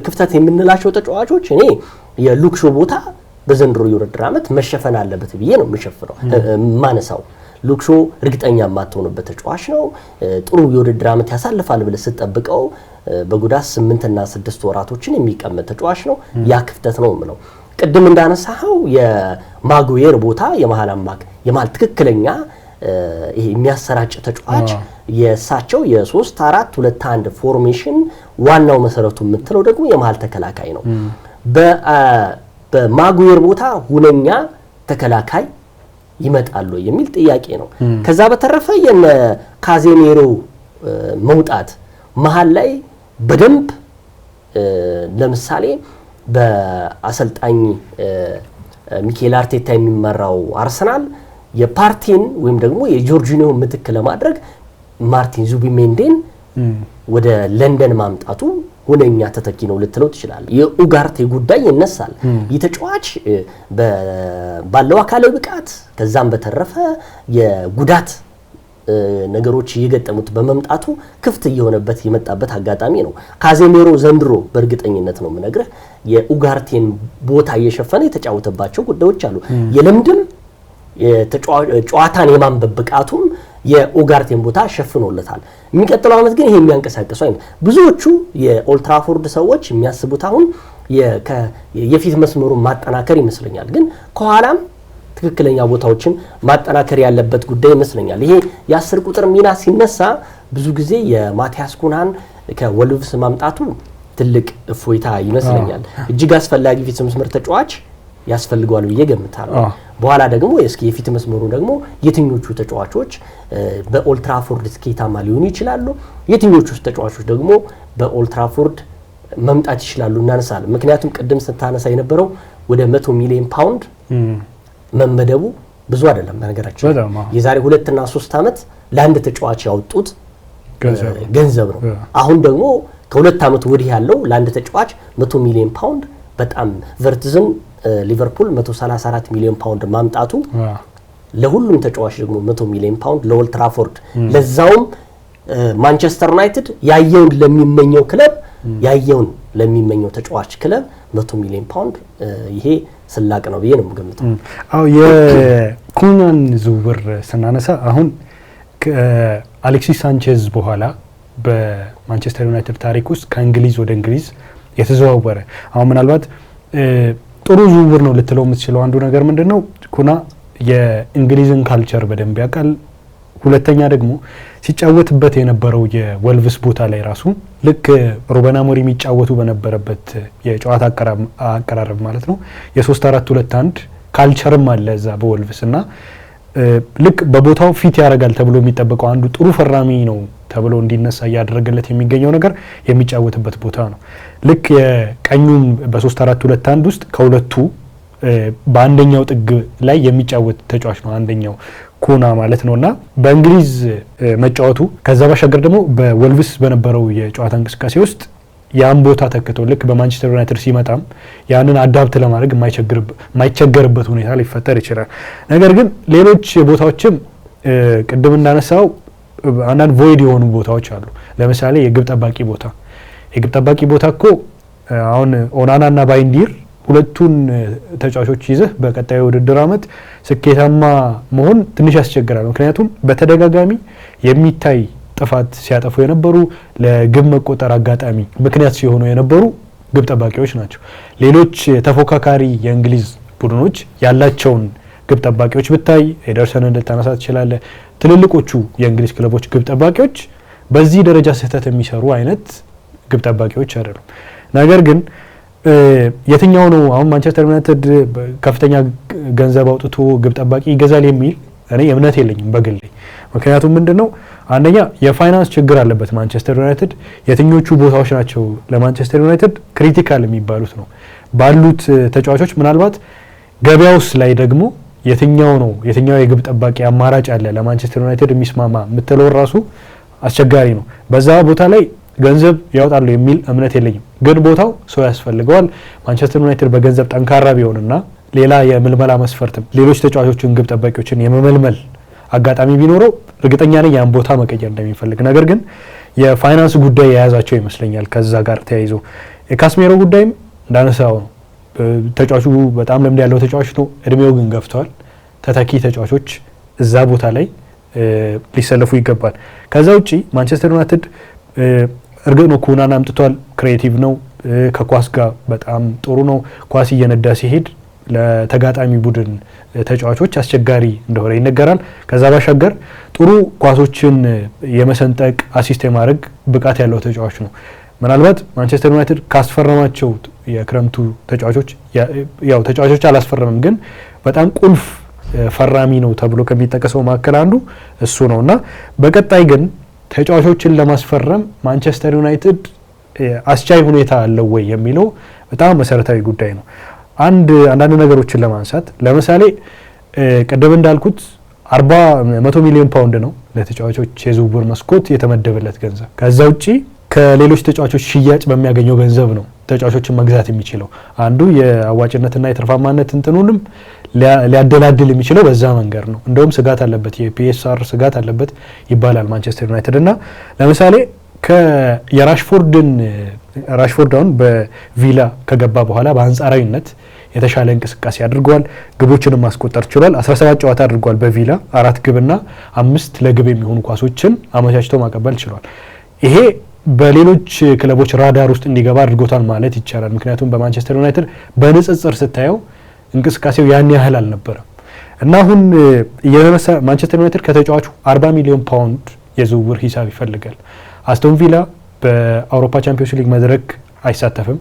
A: ክፍተት የምንላቸው ተጫዋቾች እኔ የሉክ ሾው ቦታ በዘንድሮ የውድድር ዓመት መሸፈን አለበት ብዬ ነው የምሸፍነው ማነሳው። ሉክ ሾው እርግጠኛ የማትሆንበት ተጫዋች ነው። ጥሩ የውድድር ዓመት ያሳልፋል ብለህ ስትጠብቀው በጉዳት 8 እና 6 ወራቶችን የሚቀመጥ ተጫዋች ነው። ያ ክፍተት ነው የምለው። ቅድም እንዳነሳው የማጉዌር ቦታ የመሃል ትክክለኛ ይሄ የሚያሰራጭ ተጫዋች የሳቸው የ3-4-2-1 ፎርሜሽን ዋናው መሰረቱ የምትለው ደግሞ የመሃል ተከላካይ ነው። በማጉዌር ቦታ ሁነኛ ተከላካይ ይመጣሉ የሚል ጥያቄ ነው። ከዛ በተረፈ የነ ካዜሜሮ መውጣት መሃል ላይ በደንብ ለምሳሌ በአሰልጣኝ ሚኬል አርቴታ የሚመራው አርሰናል የፓርቲን ወይም ደግሞ የጆርጂኒዮ ምትክ ለማድረግ ማርቲን ዙቢሜንዴን ወደ ለንደን ማምጣቱ ሁነኛ ተተኪ ነው ልትለው ትችላል። የኡጋርቴ ጉዳይ ይነሳል። የተጫዋች ባለው አካላዊ ብቃት ከዛም በተረፈ የጉዳት ነገሮች እየገጠሙት በመምጣቱ ክፍት እየሆነበት የመጣበት አጋጣሚ ነው። ካዜሜሮ ዘንድሮ በእርግጠኝነት ነው የምነግርህ የኡጋርቴን ቦታ እየሸፈነ የተጫወተባቸው ጉዳዮች አሉ። የልምድም ጨዋታን የማንበብ ብቃቱም የኡጋርቴን ቦታ ሸፍኖለታል። የሚቀጥለው ዓመት ግን ይሄ የሚያንቀሳቅሱ አይደል። ብዙዎቹ የኦልድ ትራፎርድ ሰዎች የሚያስቡት አሁን የፊት መስመሩን ማጠናከር ይመስለኛል። ግን ከኋላም ትክክለኛ ቦታዎችን ማጠናከር ያለበት ጉዳይ ይመስለኛል። ይሄ የ10 ቁጥር ሚና ሲነሳ ብዙ ጊዜ የማቲያስ ኩናን ከወልቭስ ማምጣቱ ትልቅ እፎይታ ይመስለኛል። እጅግ አስፈላጊ ፊት መስመር ተጫዋች ያስፈልገዋል ብዬ ገምታለሁ። በኋላ ደግሞ የፊት መስመሩ ደግሞ የትኞቹ ተጫዋቾች በኦልድ ትራፎርድ ስኬታማ ሊሆኑ ይችላሉ፣ የትኞቹ ተጫዋቾች ደግሞ በኦልድ ትራፎርድ መምጣት ይችላሉ እናነሳለን። ምክንያቱም ቅድም ስታነሳ የነበረው ወደ 100 ሚሊዮን ፓውንድ መመደቡ ብዙ አይደለም። በነገራችን የዛሬ 2 እና 3 ዓመት ለአንድ ተጫዋች ያወጡት ገንዘብ ነው። አሁን ደግሞ ከ2 ዓመት ወዲህ ያለው ለአንድ ተጫዋች 100 ሚሊዮን ፓውንድ በጣም ቨርትዝን ሊቨርፑል 134 ሚሊዮን ፓውንድ ማምጣቱ ለሁሉም ተጫዋች ደግሞ 100 ሚሊዮን ፓውንድ ለኦልድ ትራፎርድ ለዛውም ማንቸስተር ዩናይትድ ያየውን ለሚመኘው ተጫዋች ክለብ 100 ሚሊዮን ፓውንድ ይሄ ስላቅ ነው ብዬ ነው የምገምተው።
B: አዎ የኩናን ዝውውር ስናነሳ አሁን ከአሌክሲስ ሳንቼዝ በኋላ በማንቸስተር ዩናይትድ ታሪክ ውስጥ ከእንግሊዝ ወደ እንግሊዝ የተዘዋወረ አሁን ምናልባት ጥሩ ዝውውር ነው ልትለው የምትችለው አንዱ ነገር ምንድነው? ኩና የእንግሊዝን ካልቸር በደንብ ያውቃል። ሁለተኛ ደግሞ ሲጫወትበት የነበረው የወልቭስ ቦታ ላይ ራሱ ልክ ሩበን አሞሪም የሚጫወቱ በነበረበት የጨዋታ አቀራረብ ማለት ነው የ3-4-2-1 ካልቸርም አለ እዛ በወልቭስ እና ልክ በቦታው ፊት ያደርጋል ተብሎ የሚጠበቀው አንዱ ጥሩ ፈራሚ ነው ተብሎ እንዲነሳ እያደረገለት የሚገኘው ነገር የሚጫወትበት ቦታ ነው። ልክ የቀኙን በ3-4-2-1 ውስጥ ከሁለቱ በአንደኛው ጥግ ላይ የሚጫወት ተጫዋች ነው አንደኛው ኩና ማለት ነውና በእንግሊዝ መጫወቱ ከዛ ባሻገር ደግሞ በወልቭስ በነበረው የጨዋታ እንቅስቃሴ ውስጥ ያን ቦታ ተክቶ ልክ በማንቸስተር ዩናይትድ ሲመጣም ያንን አዳፕት ለማድረግ የማይቸገርበት ሁኔታ ሊፈጠር ይችላል። ነገር ግን ሌሎች ቦታዎችም ቅድም እንዳነሳው አንዳንድ ቮይድ የሆኑ ቦታዎች አሉ። ለምሳሌ የግብ ጠባቂ ቦታ እኮ አሁን ኦናና እና ባይንዲር ሁለቱን ተጫዋቾች ይዘህ በቀጣዩ ውድድር ዓመት ስኬታማ መሆን ትንሽ ያስቸግራል። ምክንያቱም በተደጋጋሚ የሚታይ ጥፋት ሲያጠፉ የነበሩ ለግብ መቆጠር አጋጣሚ ምክንያት ሲሆኑ የነበሩ ግብ ጠባቂዎች ናቸው። ሌሎች ተፎካካሪ የእንግሊዝ ቡድኖች ያላቸውን ግብ ጠባቂዎች ብታይ ኤደርሰን እንድታነሳ ትችላለህ። ትልልቆቹ የእንግሊዝ ክለቦች ግብ ጠባቂዎች በዚህ ደረጃ ስህተት የሚሰሩ አይነት ግብ ጠባቂዎች አይደሉም። ነገር ግን የትኛው ነው አሁን ማንቸስተር ዩናይትድ ከፍተኛ ገንዘብ አውጥቶ ግብ ጠባቂ ይገዛል የሚል እኔ እምነት የለኝም በግሌ። ምክንያቱም ምንድነው አንደኛ የፋይናንስ ችግር አለበት ማንቸስተር ዩናይትድ። የትኞቹ ቦታዎች ናቸው ለማንቸስተር ዩናይትድ ክሪቲካል የሚባሉት ነው ባሉት ተጫዋቾች ምናልባት ገበያውስ ላይ ደግሞ የትኛው የግብ ጠባቂ አማራጭ አለ ለማንቸስተር ዩናይትድ የሚስማማ የምትለው ራሱ አስቸጋሪ ነው። በዛ ቦታ ላይ ገንዘብ ያወጣሉ የሚል እምነት የለኝም። ግን ቦታው ሰው ያስፈልገዋል። ማንቸስተር ዩናይትድ በገንዘብ ጠንካራ ቢሆንና ሌላ የምልመላ መስፈርትም ሌሎች ተጫዋቾችን ግብ ጠባቂዎችን የመመልመል አጋጣሚ ቢኖረው እርግጠኛ ነኝ ያን ቦታ መቀየር እንደሚፈልግ። ነገር ግን የፋይናንስ ጉዳይ የያዛቸው ይመስለኛል። ከዛ ጋር ተያይዞ የካስሜሮ ጉዳይም እንዳነሳው ነው። ተጫዋቹ በጣም ልምድ ያለው ተጫዋች ነው። እድሜው ግን ገፍቷል። ተተኪ ተጫዋቾች እዛ ቦታ ላይ ሊሰለፉ ይገባል። ከዛ ውጪ ማንቸስተር ዩናይትድ እርግጥ ነው ኩናን አምጥቷል። ክሬቲቭ ነው። ከኳስ ጋር በጣም ጥሩ ነው። ኳስ እየነዳ ሲሄድ ለተጋጣሚ ቡድን ተጫዋቾች አስቸጋሪ እንደሆነ ይነገራል። ከዛ ባሻገር ጥሩ ኳሶችን የመሰንጠቅ አሲስት የማድረግ ብቃት ያለው ተጫዋች ነው። ምናልባት ማንቸስተር ዩናይትድ ካስፈረማቸው የክረምቱ ተጫዋቾች ያው ተጫዋቾች አላስፈረምም፣ ግን በጣም ቁልፍ ፈራሚ ነው ተብሎ ከሚጠቀሰው መካከል አንዱ እሱ ነውና በቀጣይ ግን ተጫዋቾችን ለማስፈረም ማንቸስተር ዩናይትድ አስቻይ ሁኔታ አለው ወይ የሚለው በጣም መሰረታዊ ጉዳይ ነው። አንዳንድ ነገሮችን ለማንሳት ለምሳሌ ቀደም እንዳልኩት 100 ሚሊዮን ፓውንድ ነው ለተጫዋቾች የዝውውር መስኮት የተመደበለት ገንዘብ። ከዛ ውጪ ከሌሎች ተጫዋቾች ሽያጭ በሚያገኘው ገንዘብ ነው ተጫዋቾችን መግዛት የሚችለው። አንዱ የአዋጭነትና የትርፋማነት እንትኑንም ሊያደላድል የሚችለው በዛ መንገድ ነው። እንደውም ስጋት አለበት፣ የፒኤስአር ስጋት አለበት ይባላል ማንቸስተር ዩናይትድ እና ለምሳሌ ራሽፎርድ አሁን በቪላ ከገባ በኋላ በአንጻራዊነት የተሻለ እንቅስቃሴ አድርጓል። ግቦችንም ማስቆጠር ችሏል። 17 ጨዋታ አድርጓል በቪላ 4 ግብና 5 ለግብ የሚሆኑ ኳሶችን አመቻችቶ ማቀበል ችሏል። ይሄ በሌሎች ክለቦች ራዳር ውስጥ እንዲገባ አድርጎታል ማለት ይቻላል። ምክንያቱም በማንቸስተር ዩናይትድ በንጽጽር ስታየው እንቅስቃሴው ያን ያህል አልነበረም እና አሁን ማንቸስተር ዩናይትድ ከተጫዋቹ 40 ሚሊዮን ፓውንድ የዝውውር ሂሳብ ይፈልጋል። አስቶን ቪላ በአውሮፓ ቻምፒዮንስ ሊግ መድረክ አይሳተፍም።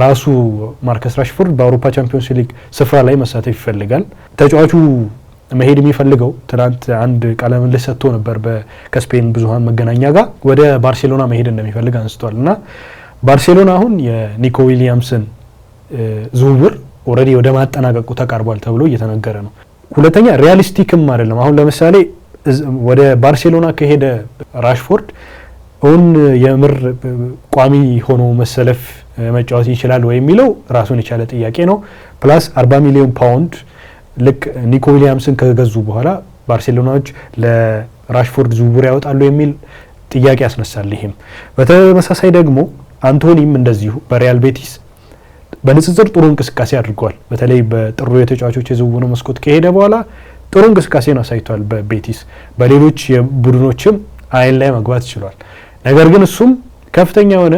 B: ራሱ ማርከስ ራሽፎርድ በአውሮፓ ቻምፒዮንስ ሊግ ስፍራ ላይ መሳተፍ ይፈልጋል። ተጫዋቹ መሄድ የሚፈልገው ትናንት አንድ ቃለ ምልልስ ሰጥቶ ነበር ከስፔን ብዙሃን መገናኛ ጋር ወደ ባርሴሎና መሄድ እንደሚፈልግ አንስቷል እና ባርሴሎና አሁን የኒኮ ዊሊያምስን ዝውውር ኦልሬዲ ወደ ማጠናቀቁ ተቃርቧል ተብሎ እየተነገረ ነው። ሁለተኛ ሪያሊስቲክም አይደለም። አሁን ለምሳሌ ወደ ባርሴሎና ከሄደ ራሽፎርድ እውን የምር ቋሚ ሆኖ መሰለፍ መጫወት ይችላል ወይ የሚለው ራሱን የቻለ ጥያቄ ነው። ፕላስ 40 ሚሊዮን ፓውንድ ልክ ኒኮ ዊሊያምስን ከገዙ በኋላ ባርሴሎናዎች ለራሽፎርድ ዝውውር ያወጣሉ የሚል ጥያቄ ያስነሳል። ይሄም በተመሳሳይ ደግሞ አንቶኒም እንደዚሁ በሪያል ቤቲስ በንጽጽር ጥሩ እንቅስቃሴ አድርጓል። በተለይ በጥሩ የተጫዋቾች የዝውውር መስኮት ከሄደ በኋላ ጥሩ እንቅስቃሴን አሳይቷል በቤቲስ። በሌሎች ቡድኖችም አይን ላይ መግባት ይችላል። ነገር ግን እሱም ከፍተኛ የሆነ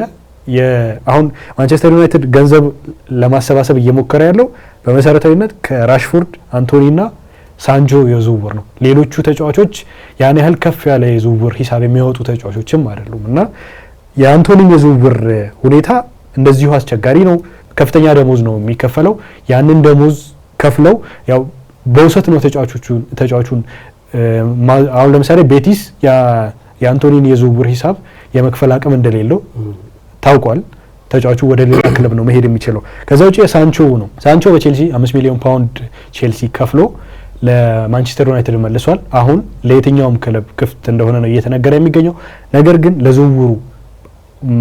B: አሁን ማንቸስተር ዩናይትድ ገንዘብ ለማሰባሰብ እየሞከረ ያለው በመሰረታዊነት ከራሽፎርድ አንቶኒና ሳንጆ የዝውውር ነው። ሌሎቹ ተጫዋቾች ያን ያህል ከፍ ያለ የዝውውር ሂሳብ የሚያወጡ ተጫዋቾችም አይደሉም እና የአንቶኒን የዝውውር ሁኔታ እንደዚሁ አስቸጋሪ ነው። ከፍተኛ ደሞዝ ነው የሚከፈለው። ያንን ደሞዝ ከፍለው ያው በውሰት ነው ተጫዋቹን አሁን ለምሳሌ ቤቲስ የአንቶኒን የዝውውር ሂሳብ የመክፈል አቅም እንደሌለው ታውቋል። ተጫዋቹ ወደ ሌላ ክለብ ነው መሄድ የሚችለው። ከዛ ውጪ ሳንቾ ነው። ሳንቾ በቼልሲ 5 ሚሊዮን ፓውንድ ቼልሲ ከፍሎ ለማንቸስተር ዩናይትድ መልሷል። አሁን ለየትኛውም ክለብ ክፍት እንደሆነ ነው እየተነገረ የሚገኘው። ነገር ግን ለዝውውሩ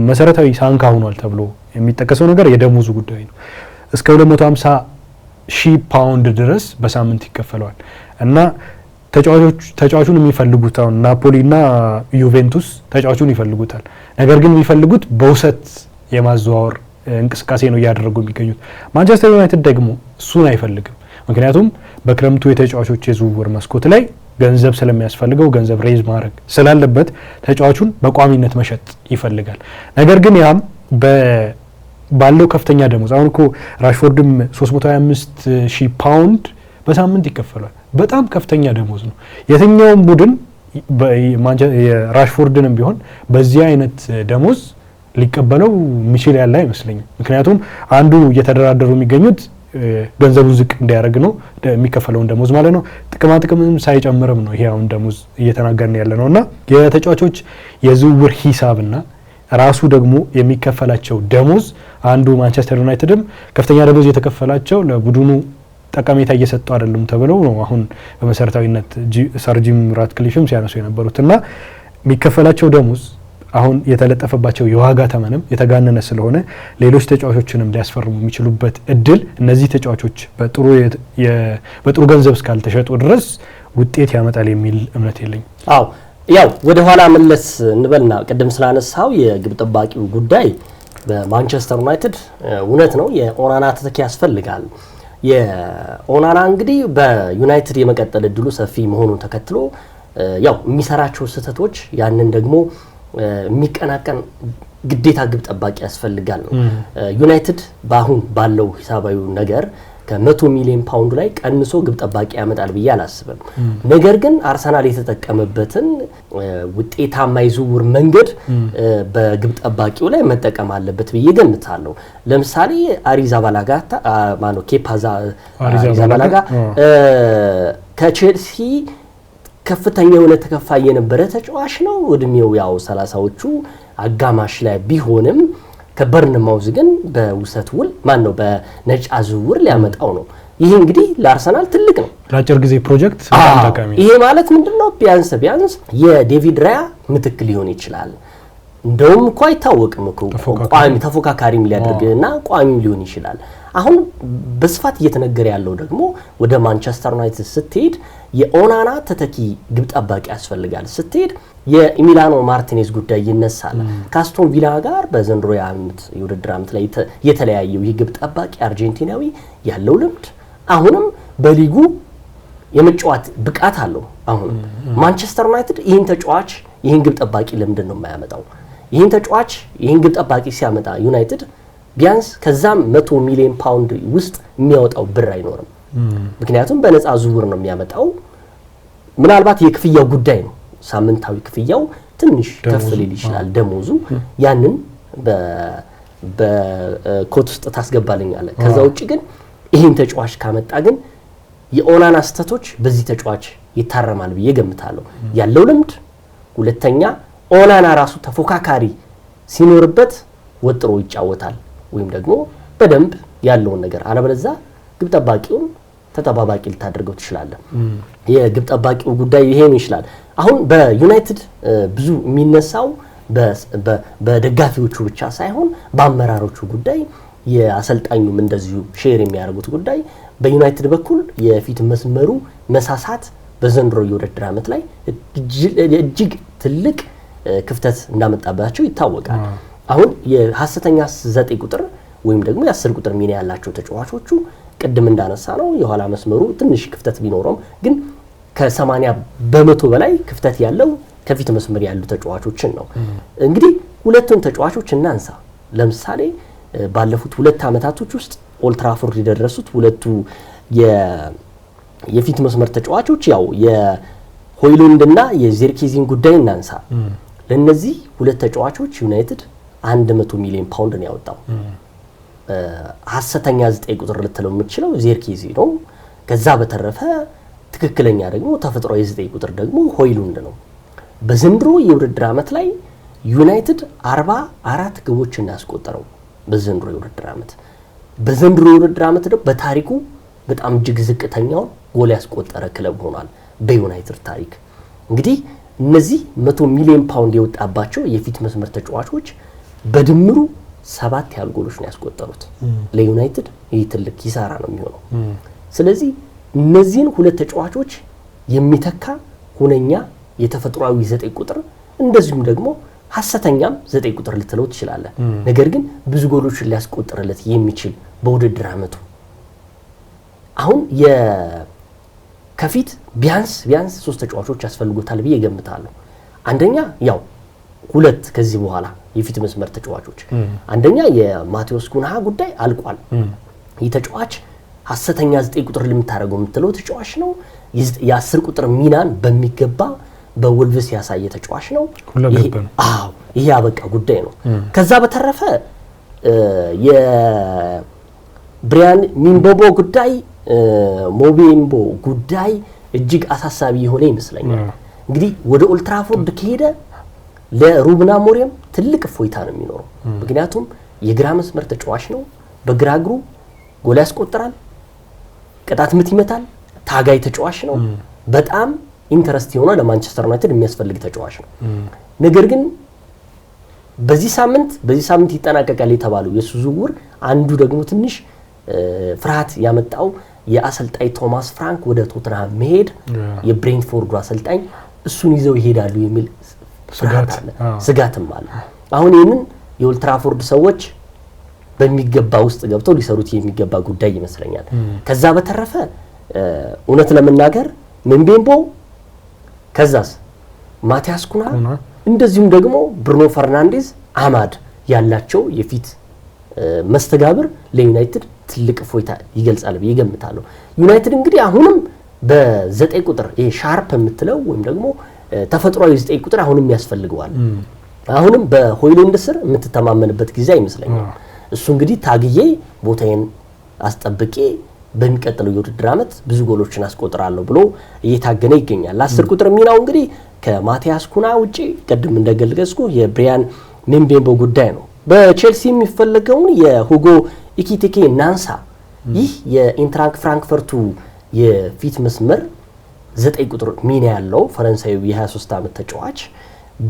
B: መሰረታዊ ሳንካ ሆኗል ተብሎ የሚጠቀሰው ነገር የደሞዙ ጉዳይ ነው። እስከ 250,000 ፓውንድ ድረስ በሳምንት ይከፈለዋል እና ተጫዋቹን የሚፈልጉት አሁን ናፖሊና ዩቬንቱስ ተጫዋቹን ይፈልጉታል። ነገር ግን የሚፈልጉት በውሰት የማዘዋወር እንቅስቃሴ ነው እያደረጉ የሚገኙት። ማንቸስተር ዩናይትድ ደግሞ እሱን አይፈልግም። ምክንያቱም በክረምቱ የተጫዋቾች የዝውውር መስኮት ላይ ገንዘብ ስለሚያስፈልገው ገንዘብ ሬዝ ማድረግ ስላለበት ተጫዋቹን በቋሚነት መሸጥ ይፈልጋል። ነገር ግን ያም ባለው ከፍተኛ ደሞዝ አሁን እኮ ራሽፎርድም 325,000 ፓውንድ በሳምንት ይከፈላል። በጣም ከፍተኛ ደሞዝ ነው። የትኛውም ቡድን የራሽፎርድንም ቢሆን በዚህ አይነት ደሞዝ ሊቀበለው የሚችል ያለ አይመስለኝም። ምክንያቱም አንዱ እየተደራደሩ የሚገኙት ገንዘቡን ዝቅ እንዲያደርግ ነው የሚከፈለውን ደሞዝ ማለት ነው። ጥቅማ ጥቅምም ሳይጨምርም ነው ይሄ አሁን ደሞዝ እየተናገርን ያለ ነውና የተጫዋቾች የዝውውር ሂሳብና ራሱ ደግሞ የሚከፈላቸው ደሞዝ አንዱ ማንቸስተር ዩናይትድም ከፍተኛ ደሞዝ የተከፈላቸው ለቡድኑ ጠቀሜታ እየሰጡ አይደለም ተብለው ነው አሁን በመሰረታዊነት ሰር ጂም ራትክሊፍም ሲያነሱ የነበሩትና የሚከፈላቸው ደሞዝ አሁን የተለጠፈባቸው የዋጋ ተመንም የተጋነነ ስለሆነ ሌሎች ተጫዋቾችንም ሊያስፈርሙ የሚችሉበት እድል እነዚህ ተጫዋቾች በጥሩ ገንዘብ እስካልተሸጡ ድረስ ውጤት ያመጣል የሚል እምነት የለኝም።
A: አዎ ያው ወደ ኋላ መለስ እንበልና ቅድም ስላነሳው የግብ ጠባቂው ጉዳይ በማንቸስተር ዩናይትድ እውነት ነው የኦናና ተተኪ ያስፈልጋል። የኦናና እንግዲህ በዩናይትድ የመቀጠል እድሉ ሰፊ መሆኑን ተከትሎ ያው የሚሰራቸው ስህተቶች ያንን ደግሞ የሚቀናቀን ግዴታ ግብ ጠባቂ ያስፈልጋል ነው። ዩናይትድ በአሁን ባለው ሂሳባዊ ነገር ከ100 ሚሊዮን ፓውንድ ላይ ቀንሶ ግብ ጠባቂ ያመጣል ብዬ አላስብም። ነገር ግን አርሰናል የተጠቀመበትን ውጤታማ የዝውውር መንገድ በግብ ጠባቂው ላይ መጠቀም አለበት ብዬ ገምታለሁ። ለምሳሌ አሪዛባላጋ አሪዛባላጋ ከቼልሲ ከፍተኛ የሆነ ተከፋይ የነበረ ተጫዋች ነው። እድሜው ያው 30ዎቹ አጋማሽ ላይ ቢሆንም ከበርንማውዝ ግን በውሰት ውል በነፃ ዝውውር ሊያመጣው ነው። ይሄ እንግዲህ ለአርሰናል ትልቅ ነው።
B: ለአጭር ጊዜ ፕሮጀክት በጣም ጠቃሚ ነው።
A: ይሄ ማለት ምንድነው? ቢያንስ የዴቪድ ራያ ምትክ ሊሆን ይችላል። እንደውም እኮ አይታወቅም እኮ ቋሚ ተፎካካሪም ሊያደርግና ቋሚም ሊሆን ይችላል። አሁን በስፋት እየተነገረ ያለው ደግሞ ወደ ማንቸስተር ዩናይትድ ስትሄድ የኦናና ተተኪ ግብ ጠባቂ ያስፈልጋል ስትሄድ የኢሚሊያኖ ማርቲኔዝ ጉዳይ ይነሳል። ካስቶን ቪላ ጋር በዘንድሮ የውድድር ዓመት ላይ የተለያየው ይህ ግብ ጠባቂ አርጀንቲናዊ ያለው ልምድ አሁንም በሊጉ የመጫወት ብቃት አለው። አሁን ማንቸስተር ዩናይትድ ይህን ግብ ጠባቂ ለምንድን ነው የማያመጣው? ይህን ግብ ጠባቂ ሲያመጣ ዩናይትድ ቢያንስ ከዛም 100 ሚሊዮን ፓውንድ ውስጥ የሚያወጣው ብር አይኖርም። ምክንያቱም በነፃ ዝውውር ነው የሚያመጣው። ምናልባት የክፍያው ጉዳይ ነው። ሳምንታዊ ክፍያው ትንሽ ከፍ ሊል ይችላል ደሞዙ። ያንን በኮት ውስጥ ታስገባልኛለህ። ከዛ ውጪ ግን ይህን ተጫዋች ካመጣ ግን የኦናና ስህተቶች በዚህ ተጫዋች ይታረማል ብዬ ገምታለሁ። ያለው ልምድ፣ ሁለተኛ ኦናና ራሱ ተፎካካሪ ሲኖርበት ወጥሮ ይጫወታል ወይም ደግሞ በደንብ ያለውን ነገር አለበለዚያ ግብ ጠባቂውን ተጠባባቂ ልታደርገው ትችላለህ። የግብ ጠባቂው ጉዳይ ይሄን ይችላል። አሁን በዩናይትድ ብዙ የሚነሳው በደጋፊዎቹ ብቻ ሳይሆን በአመራሮቹ ጉዳይ የአሰልጣኙም እንደዚሁ ሼር የሚያደርጉት ጉዳይ በዩናይትድ በኩል የፊት መስመሩ መሳሳት በዘንድሮ የውድድር ዓመት ላይ እጅግ ትልቅ ክፍተት እንዳመጣባቸው ይታወቃል። አሁን የሐሰተኛ 9 ቁጥር ወይም ደግሞ የ10 ቁጥር ሚና ያላቸው ተጫዋቾቹ ቅድም እንዳነሳ ነው የኋላ መስመሩ ትንሽ ክፍተት ቢኖረውም ግን ከ80% በላይ ክፍተት ያለው ከፊት መስመር ያሉ ተጫዋቾችን ነው። እንግዲህ ሁለቱን ተጫዋቾች እናንሳ። ለምሳሌ ባለፉት 2 ዓመታቶች ውስጥ ኦልትራፎርድ የደረሱት ሁለቱ የፊት መስመር ተጫዋቾች ያው የሆይሉንድና የዜርኪዚን ጉዳይ እናንሳ። ለነዚህ ሁለት ተጫዋቾች ዩናይትድ 100 ሚሊዮን ፓውንድ ነው ያወጣው። ሐሰተኛ 9 ቁጥር ልትለው የምትችለው ዜርኪዚ ነው። ከዛ በተረፈ ትክክለኛ ደግሞ ተፈጥሯዊ 9 ቁጥር ደግሞ ሆይሉንድ ነው። በዘንድሮ የውድድር ዓመት ላይ ዩናይትድ 44 ግቦችን ያስቆጠረው በዘንድሮ የውድድር ዓመት። በዘንድሮ የውድድር ዓመት ደግሞ በታሪኩ በጣም እጅግ ዝቅተኛው ጎል ያስቆጠረ ክለብ ሆኗል በዩናይትድ ታሪክ። እንግዲህ እነዚህ 100 ሚሊዮን ፓውንድ የወጣባቸው የፊት መስመር ተጫዋቾች በድምሩ 7 ያህል ጎሎች ነው ያስቆጠሩት። ለዩናይትድ ይህ ትልቅ ኪሳራ ነው የሚሆነው። ስለዚህ እነዚህን ሁለት ተጫዋቾች የሚተካ ሁነኛ የተፈጥሯዊ 9 ቁጥር እንደዚሁም ደግሞ ሐሰተኛም 9 ቁጥር ልትለው ትችላለህ። ነገር ግን ብዙ ጎሎችን ሊያስቆጥርለት የሚችል በውድድር ዓመቱ አሁን ከፊት ቢያንስ 3 ተጫዋቾች ያስፈልጉታል ብዬ ገምታለሁ። አንደኛ ያው 2 ከዚህ በኋላ የፊት መስመር ተጫዋቾች አንደኛ የማቴዎስ ኩንሃ ጉዳይ አልቋል። ይህ ተጫዋች ሐሰተኛ 9 ቁጥር ልምታረገው የምትለው ተጫዋች ነው። የ10 ቁጥር ሚናን በሚገባ በወልቭስ ያሳየ ተጫዋች ነው። ይሄ አበቃ ጉዳይ ነው። ከዛ በተረፈ ብሪያን ሚምቦሞ ጉዳይ ሞቤምቦ ጉዳይ እጅግ አሳሳቢ የሆነ ይመስለኛል። እንግዲህ ወደ ኦልትራፎርድ ከሄደ ለሩበን አሞሪም ትልቅ እፎይታ ነው የሚኖረው። ምክንያቱም የግራ መስመር ተጫዋች ነው። በግራ እግሩ ጎል ያስቆጥራል፣ ቅጣት ምት ይመታል፣ ታጋይ ተጫዋች ነው። በጣም ኢንተረስት የሆነ ለማንቸስተር ዩናይትድ የሚያስፈልግ ተጫዋች ነው። ነገር ግን በዚህ ሳምንት ይጠናቀቃል የተባለው የሱ ዝውውር አንዱ ደግሞ ትንሽ ፍርሃት ያመጣው የአሰልጣኝ ቶማስ ፍራንክ ወደ ቶተንሃም መሄድ የብሬንትፎርዱ አሰልጣኝ እሱን ይዘው ይሄዳሉ የሚል ስጋትም አለ። አሁን ይህንን የኦልትራፎርድ ሰዎች በሚገባ ውስጥ ገብተው ሊሰሩት የሚገባ ጉዳይ ይመስለኛል። ከዛ በተረፈ እውነት ለመናገር ምቤምቦ ከዛስ ማቲያስ ኩና እንደዚሁም ደግሞ ብሩኖ ፈርናንዴዝ አማድ ያላቸው የፊት መስተጋብር ለዩናይትድ ትልቅ ፎይታ ይገልጻል ብዬ ገምታለሁ። ዩናይትድ እንግዲህ አሁንም በ9 ቁጥር ይሄ ሻርፕ የምትለው ወይም ደግሞ ተፈጥሯዊ 9 ቁጥር አሁንም ያስፈልገዋል። አሁንም በሆይሉንድ ስር የምትተማመንበት ጊዜ አይመስለኝም። እሱ እንግዲህ ታግዬ ቦታዬን አስጠብቄ በሚቀጥለው የውድድር ዓመት ብዙ ጎሎችን አስቆጥራለሁ ብሎ እየታገነ ይገኛል። 10 ቁጥር ሚናው እንግዲህ ከማቲያስ ኩና ውጪ ቀደም እንደገለጽኩ የብሪያን ሚምቤምቦ ጉዳይ ነው። በቼልሲ የሚፈለገውን የሁጎ ኢኪቲኬ ናንሳ ይህ የኢንትራንክ ፍራንክፈርቱ የፊት መስመር 9 ቁጥር ሚና ያለው ፈረንሳዊ የ23 ዓመት ተጫዋች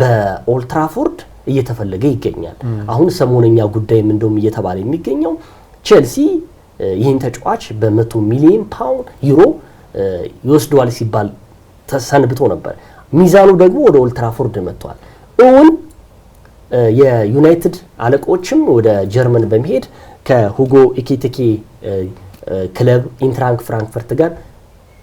A: በኦልትራፎርድ እየተፈለገ ይገኛል። አሁን ሰሞነኛ ጉዳይም እንደውም እየተባለ የሚገኘው ቼልሲ ይህን ተጫዋች በ100 ሚሊዮን ዩሮ ይወስደዋል ሲባል ተሰንብቶ ነበር። ሚዛኑ ደግሞ ወደ ኦልትራፎርድ መጥቷል። እውን የዩናይትድ አለቆችም ወደ ጀርመን በመሄድ ከሁጎ ኢኪቲኬ ክለብ ኢንትራንክ ፍራንክፈርት ጋር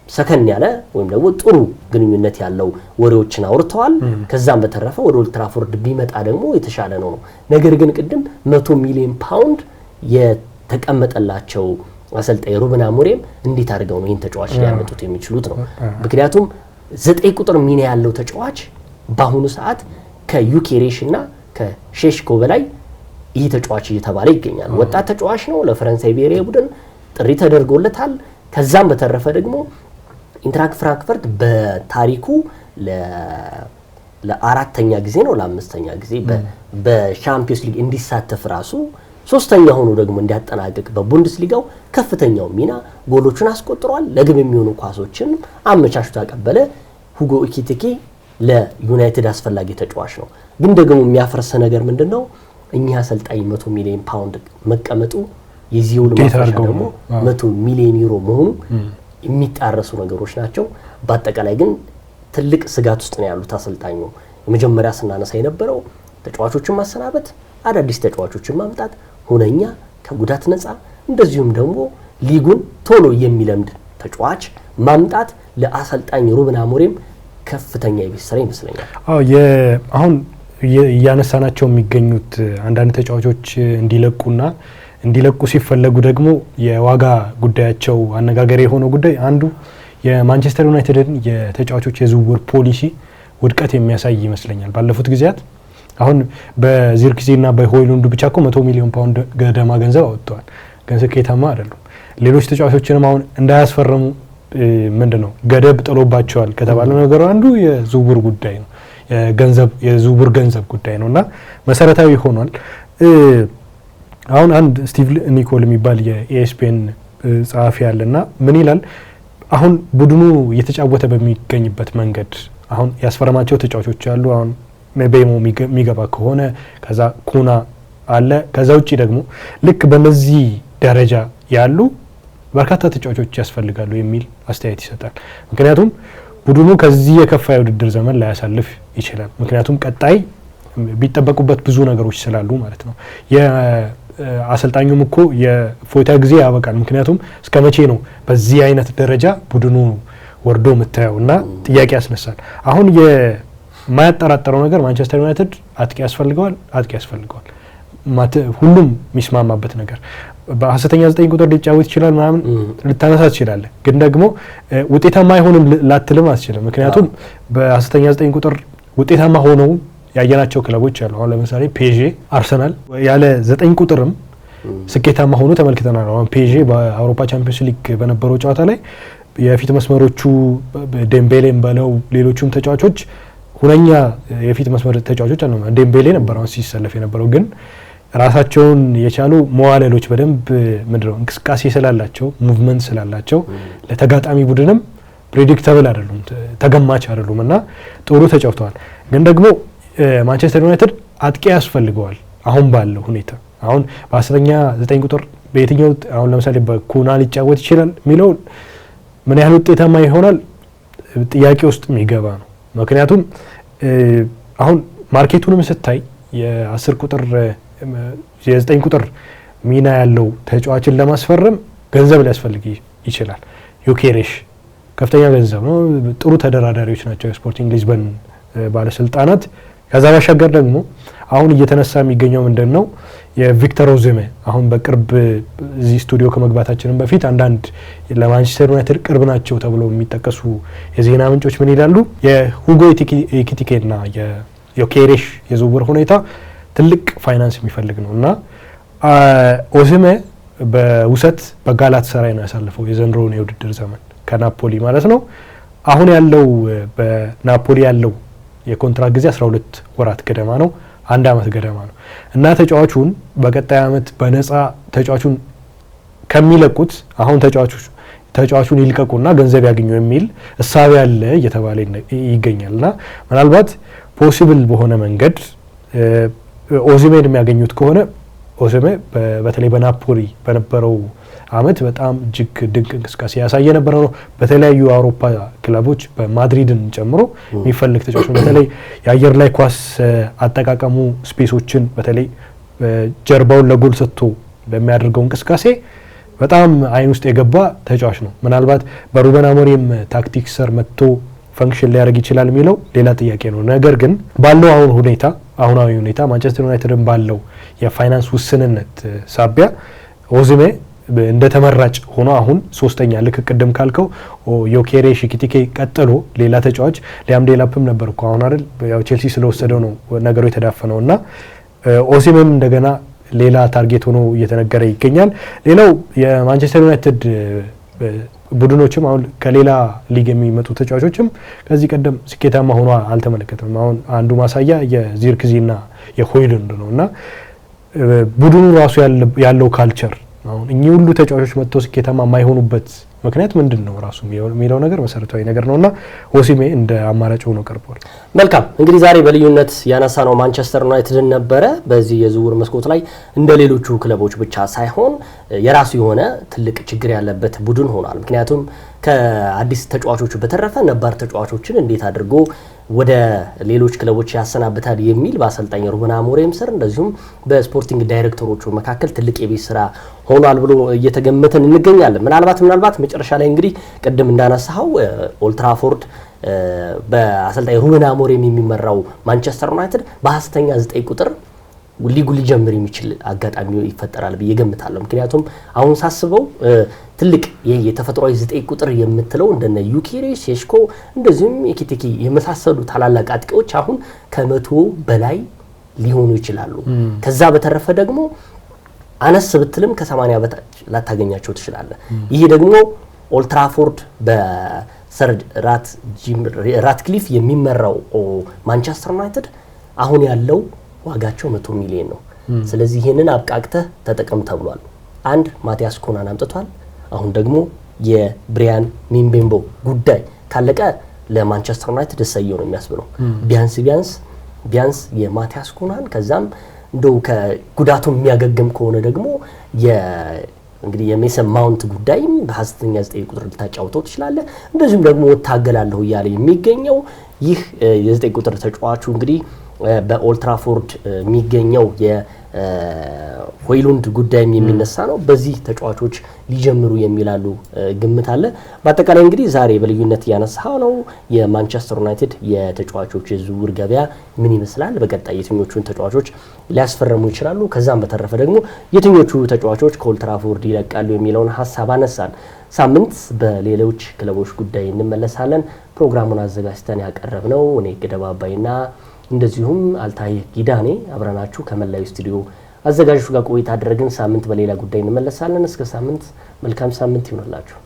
A: ሰከን ያለ ወይም ደግሞ ጥሩ ግንኙነት ያለው ወሬዎችን አውርተዋል። ከዛም በተረፈ ወደ ኦልትራፎርድ ቢመጣ ደግሞ የተሻለ ነው። ነገር ግን ቅድም 100 ሚሊዮን የተቀመጠላቸው አሰልጣኝ ሩበን አሞሪም እንዴት አድርገው ነው ይህን ተጫዋች ሊያመጡት የሚችሉት ነው። ምክንያቱም 9 ቁጥር ሚና ያለው ተጫዋች በአሁኑ ሰዓት ከዩኬሬሽ እና ከሼሽኮ በላይ ይህ ተጫዋች እየተባለ ይገኛል። ወጣት ተጫዋች ነው። ለፈረንሳይ ብሔራዊ ቡድን ጥሪ ተደርጎለታል። ከዛም በተረፈ ደግሞ ኢንትራንክ ፍራንክፈርት በታሪኩ ለአራተኛ ጊዜ ነው ለአምስተኛ ጊዜ በሻምፒዮንስ ሊግ እንዲሳተፍ ራሱ ሶስተኛ ሆኖ ደግሞ እንዲያጠናቅቅ በቡንደስሊጋው ከፍተኛው ሚና ጎሎችን አስቆጥሯል። ለግብ የሚሆኑ ኳሶችን አመቻችቶ ያቀበለ ሁጎ ኢኪቲኬ ለዩናይትድ አስፈላጊ ተጫዋች ነው። ግን ደግሞ የሚያፈርስ ነገር ምንድነው? እኛ አሰልጣኝ 100 ሚሊዮን መቀመጡ የዚሁ ለማፍረሻ ደግሞ 100 ሚሊዮን ዩሮ መሆኑ የሚጣረሱ ነገሮች ናቸው። በአጠቃላይ ግን ትልቅ ስጋት ውስጥ ነው ያሉት አሰልጣኙ። የመጀመሪያ ስናነሳ የነበረው ተጫዋቾችን ማሰናበት፣ አዳዲስ ተጫዋቾችን ማምጣት፣ ሁነኛ ከጉዳት ነፃ እንደዚሁም ደግሞ ሊጉን ቶሎ የሚለምድ ተጫዋች ማምጣት ለአሰልጣኝ ሩበን አሞሪም ከፍተኛ የቤት ስራ ይመስለኛል።
B: አሁን እያነሳናቸው የሚገኙት አንዳንድ ተጫዋቾች እንዲለቁ ሲፈለጉ ደግሞ የዋጋ ጉዳያቸው አነጋጋሪ የሆነው ጉዳይ አንዱ የማንቸስተር ዩናይትድን የተጫዋቾች የዝውውር ፖሊሲ ውድቀት የሚያሳይ ይመስለኛል። ባለፉት ጊዜያት አሁን በዚርክዚና በሆይሉንድ ብቻ እኮ 100 ሚሊዮን ፓውንድ ገደማ ገንዘብ አወጥተዋል። ግን ስኬታማ አይደሉም። ሌሎች ተጫዋቾችንም አሁን እንዳያስፈርሙ ምንድነው ገደብ ጥሎባቸዋል ከተባለ ነገር አንዱ የዝውውር ጉዳይ ነው። የዝውውር ገንዘብ ጉዳይ ነውና መሰረታዊ ሆኗል። አሁን አንድ ስቲቭ ኒኮል የሚባል የኤስፒኤን ጸሐፊ ያለና ምን ይላል? አሁን ቡድኑ እየተጫወተ በሚገኝበት መንገድ አሁን ያስፈረማቸው ተጫዋቾች አሉ። አሁን ሜቤሞ የሚገባ ከሆነ ከዛ ኩና አለ። ከዛ ውጪ ደግሞ ልክ በነዚህ ደረጃ ያሉ በርካታ ተጫዋቾች ያስፈልጋሉ የሚል አስተያየት ይሰጣል። ምክንያቱም ቡድኑ ከዚህ የከፋ የውድድር ዘመን ላይ ያሳልፍ ይችላል። ምክንያቱም ቀጣይ ቢጠበቁበት ብዙ ነገሮች ስላሉ ማለት ነው። የአሰልጣኙም እኮ የፎይታ ጊዜ ያበቃል። ምክንያቱም እስከ መቼ ነው በዚህ አይነት ደረጃ ቡድኑ ወርዶ የምታየውና ጥያቄ ያስነሳል። አሁን የማያጠራጠረው ነገር ማንቸስተር ዩናይትድ አጥቂ ያስፈልገዋል። ሁሉም የሚስማማበት ነገር በሐሰተኛ 9 ቁጥር ሊጫወት ይችላል ምናምን ልታነሳ ትችላለህ። ግን ደግሞ ውጤታማ አይሆንም ላትልም አትችልም። ምክንያቱም በሐሰተኛ 9 ቁጥር ውጤታማ ሆነው ያየናቸው ክለቦች አሉ። አሁን ለምሳሌ ፔዤ፣ አርሰናል ያለ 9 ቁጥርም ስኬታማ ሆኖ ተመልክተናል። አሁን ፒኤስጂ በአውሮፓ ቻምፒዮንስ ሊግ በነበረው ጨዋታ ላይ የፊት መስመሮቹ ዴምቤሌም ባለው ሌሎቹም ተጫዋቾች ሁነኛ የፊት መስመር ተጫዋቾች አሉ። ዴምቤሌ ነበር አሁን ሲሰለፍ የነበረው፣ ግን ራሳቸውን የቻሉ መዋለሎች በደንብ ምንድነው እንቅስቃሴ ስላላቸው ሙቭመንት ስላላቸው ለተጋጣሚ ቡድንም ፕሬዲክተብል አይደሉም፣ ተገማች አይደሉም እና ጥሩ ተጫውተዋል። ግን ደግሞ ማንቸስተር ዩናይትድ አጥቂ ያስፈልገዋል አሁን ባለው ሁኔታ። አሁን በ10ኛ 9 ቁጥር በየትኛው አሁን ለምሳሌ በኩና ሊጫወት ይችላል የሚለው ምን ያህል ውጤታማ ይሆናል ጥያቄ ውስጥ የሚገባ ነው። ምክንያቱም አሁን ማርኬቱንም ስታይ የ10 ቁጥር የ9 ቁጥር ሚና ያለው ተጫዋችን ለማስፈረም ገንዘብ ሊያስፈልግ ይችላል። ዩኬሬሽ ከፍተኛ ገንዘብ ነው። ጥሩ ተደራዳሪዎች ናቸው የስፖርቲንግ ሊዝበን ባለስልጣናት። ከዛ ባሻገር ደግሞ አሁን እየተነሳ የሚገኘው ምንድነው የቪክተር ኦዚሜ አሁን በቅርብ እዚህ ስቱዲዮ ከመግባታችንን በፊት አንዳንድ ለማንቸስተር ዩናይትድ ቅርብ ናቸው ተብሎ የሚጠቀሱ የዜና ምንጮች ምን ይላሉ? የሁጎ ኤኪቲኬና የዮኬሬሽ የዝውውር ሁኔታ ትልቅ ፋይናንስ የሚፈልግ ነው እና ኦዚሜ በውሰት በጋላት ሰራይ ነው ያሳለፈው የዘንድሮውን የውድድር ዘመን ከናፖሊ ማለት ነው። አሁን ያለው በናፖሊ ያለው የኮንትራት ጊዜ 12 ወራት ገደማ ነው፣ 1 አመት ገደማ ነው እና ተጫዋቹን በቀጣይ አመት በነፃ ተጫዋቹን ከሚለቁት አሁን ተጫዋቹን ይልቀቁና ገንዘብ ያገኙ የሚል እሳቤ ያለ እየተባለ ይገኛልና ምናልባት ፖሲብል በሆነ መንገድ ኦዚሜን የሚያገኙት ከሆነ ኦዚሜ በተለይ በናፖሊ በነበረው አመት በጣም እጅግ ድንቅ እንቅስቃሴ ያሳየ ነበረ ነው። በተለያዩ የአውሮፓ ክለቦች በማድሪድን ጨምሮ የሚፈልግ ተጫዋች ነው። በተለይ የአየር ላይ ኳስ አጠቃቀሙ ስፔሶችን በተለይ ጀርባውን ለጎል ሰጥቶ በሚያደርገው እንቅስቃሴ በጣም አይን ውስጥ የገባ ተጫዋች ነው። ምናልባት በሩበን አሞሪም ታክቲክ ስር መጥቶ ፈንክሽን ሊያደርግ ይችላል የሚለው ሌላ ጥያቄ ነው። ነገር ግን ባለው አሁናዊ ሁኔታ ማንቸስተር ዩናይትድን ባለው የፋይናንስ ውስንነት ሳቢያ ኦዚሜ እንደ ተመራጭ ሆኖ አሁን ሶስተኛ ልክ ቅድም ካልከው ዮኬሬሽ ኤኪቲኬ ቀጥሎ ሌላ ተጫዋች ሊያም ዴላፕም ነበር እኮ አሁን አይደል ያው ቼልሲ ስለወሰደው ነው ነገሩ የተዳፈነው እና ኦዚሜም እንደገና ሌላ ታርጌት ሆኖ እየተነገረ ይገኛል። ሌላው የማንቸስተር ዩናይትድ ቡድኖችም አሁን ከሌላ ሊግ የሚመጡ ተጫዋቾችም ከዚህ ቀደም ስኬታማ ሆኖ አልተመለከተም። አሁን አንዱ ማሳያ የዚርክዚና የሆይሉንድ ነውና ቡድኑ ራሱ ያለው ካልቸር አሁን እኚህ ሁሉ ተጫዋቾች መጥተው ስኬታማ የማይሆኑበት ምክንያት ምንድነው ራሱ የሚለው ነገር መሰረታዊ ነገር ነውና ኦዚሜ እንደ አማራጭ ሆኖ ቀርቧል።
A: መልካም እንግዲህ ዛሬ በልዩነት ያነሳነው ማንቸስተር ዩናይትድን ነበረ። በዚህ የዝውውር መስኮት ላይ እንደ ሌሎቹ ክለቦች ብቻ ሳይሆን የራሱ የሆነ ትልቅ ችግር ያለበት ቡድን ሆኗል። ምክንያቱም ከአዲስ ተጫዋቾቹ በተረፈ ነባር ተጫዋቾችን እንዴት አድርጎ ወደ ሌሎች ክለቦች ያሰናብታል የሚል በአሰልጣኝ ሩበን አሞሪም ስር እንደዚሁም በስፖርቲንግ ዳይሬክተሮቹ መካከል ትልቅ የቤት ስራ ሆኗል ብሎ እየተገመተን እንገኛለን። ምናልባት መጨረሻ ላይ እንግዲህ ቅድም እንዳነሳው ኦልድ ትራፎርድ በአሰልጣኝ ሩበን አሞሪም የሚመራው ማንቸስተር ዩናይትድ በ9 ቁጥር ሊጉ ሊጀምር የሚችል አጋጣሚ ይፈጠራል ብዬ ገምታለሁ። ምክንያቱም አሁን ሳስበው ትልቅ የተፈጥሯዊ 9 ቁጥር የምትለው እንደነ ዩኬሬሽ፣ ሴሽኮ እንደዚሁም ኤኪቲኬ የመሳሰሉ ታላላቅ አጥቂዎች አሁን ከ100 በላይ ሊሆኑ ይችላሉ። ከዛ በተረፈ ደግሞ አነስ ብትልም ከ80 በታች ላታገኛቸው ትችላለህ። ይሄ ደግሞ ኦልድ ትራፎርድ በሰር ራትክሊፍ የሚመራው ማንቸስተር ዩናይትድ አሁን ያለው ዋጋቸው 100 ሚሊዮን ነው። ስለዚህ ይሄንን አብቃቅተህ ተጠቀም ተብሏል። አንድ ማቲያስ ኩናን አምጥቷል። አሁን ደግሞ የብሪያን ሚምቤምቦ ጉዳይ ካለቀ ለማንቸስተር ዩናይትድ እሰየው ነው የሚያስብለው። ቢያንስ የማቲያስ ኩናን ከዛም እንደው ከጉዳቱ የሚያገግም ከሆነ ደግሞ እንግዲህ የሜሰን ማውንት ጉዳይም በ9 ቁጥር ልታጫውተው ትችላለህ። እንደዚሁም ደግሞ ታገላለሁ እያለ የሚገኘው ይህ የ9 ቁጥር ተጫዋቹ እንግዲህ በኦልድ ትራፎርድ የሚገኘው የሆይሉንድ ጉዳይም የሚነሳ ነው። በዚህ ተጫዋቾች ሊጀምሩ የሚላሉ ግምት አለ። በአጠቃላይ እንግዲህ ዛሬ በልዩነት ያነሳው ነው የማንቸስተር ዩናይትድ የተጫዋቾች የዝውውር ገበያ ምን ይመስላል፣ በቀጣይ የትኞቹን ተጫዋቾች ሊያስፈርሙ ይችላሉ፣ ከዛም በተረፈ ደግሞ የትኞቹ ተጫዋቾች ከኦልድ ትራፎርድ ይለቃሉ የሚለውን ሀሳብ አነሳን። ሳምንት በሌሎች ክለቦች ጉዳይ እንመለሳለን። ፕሮግራሙን አዘጋጅተን ያቀረብነው እኔ ገደባ አባይና እንደዚሁም አልታይ ጊዳኔ አብረናችሁ ከመላው ስቱዲዮ አዘጋጆቹ ጋር ቆይታ አድርገን ሳምንት በሌላ ጉዳይ እንመለሳለን። እስከ ሳምንት መልካም ሳምንት ይሁንላችሁ።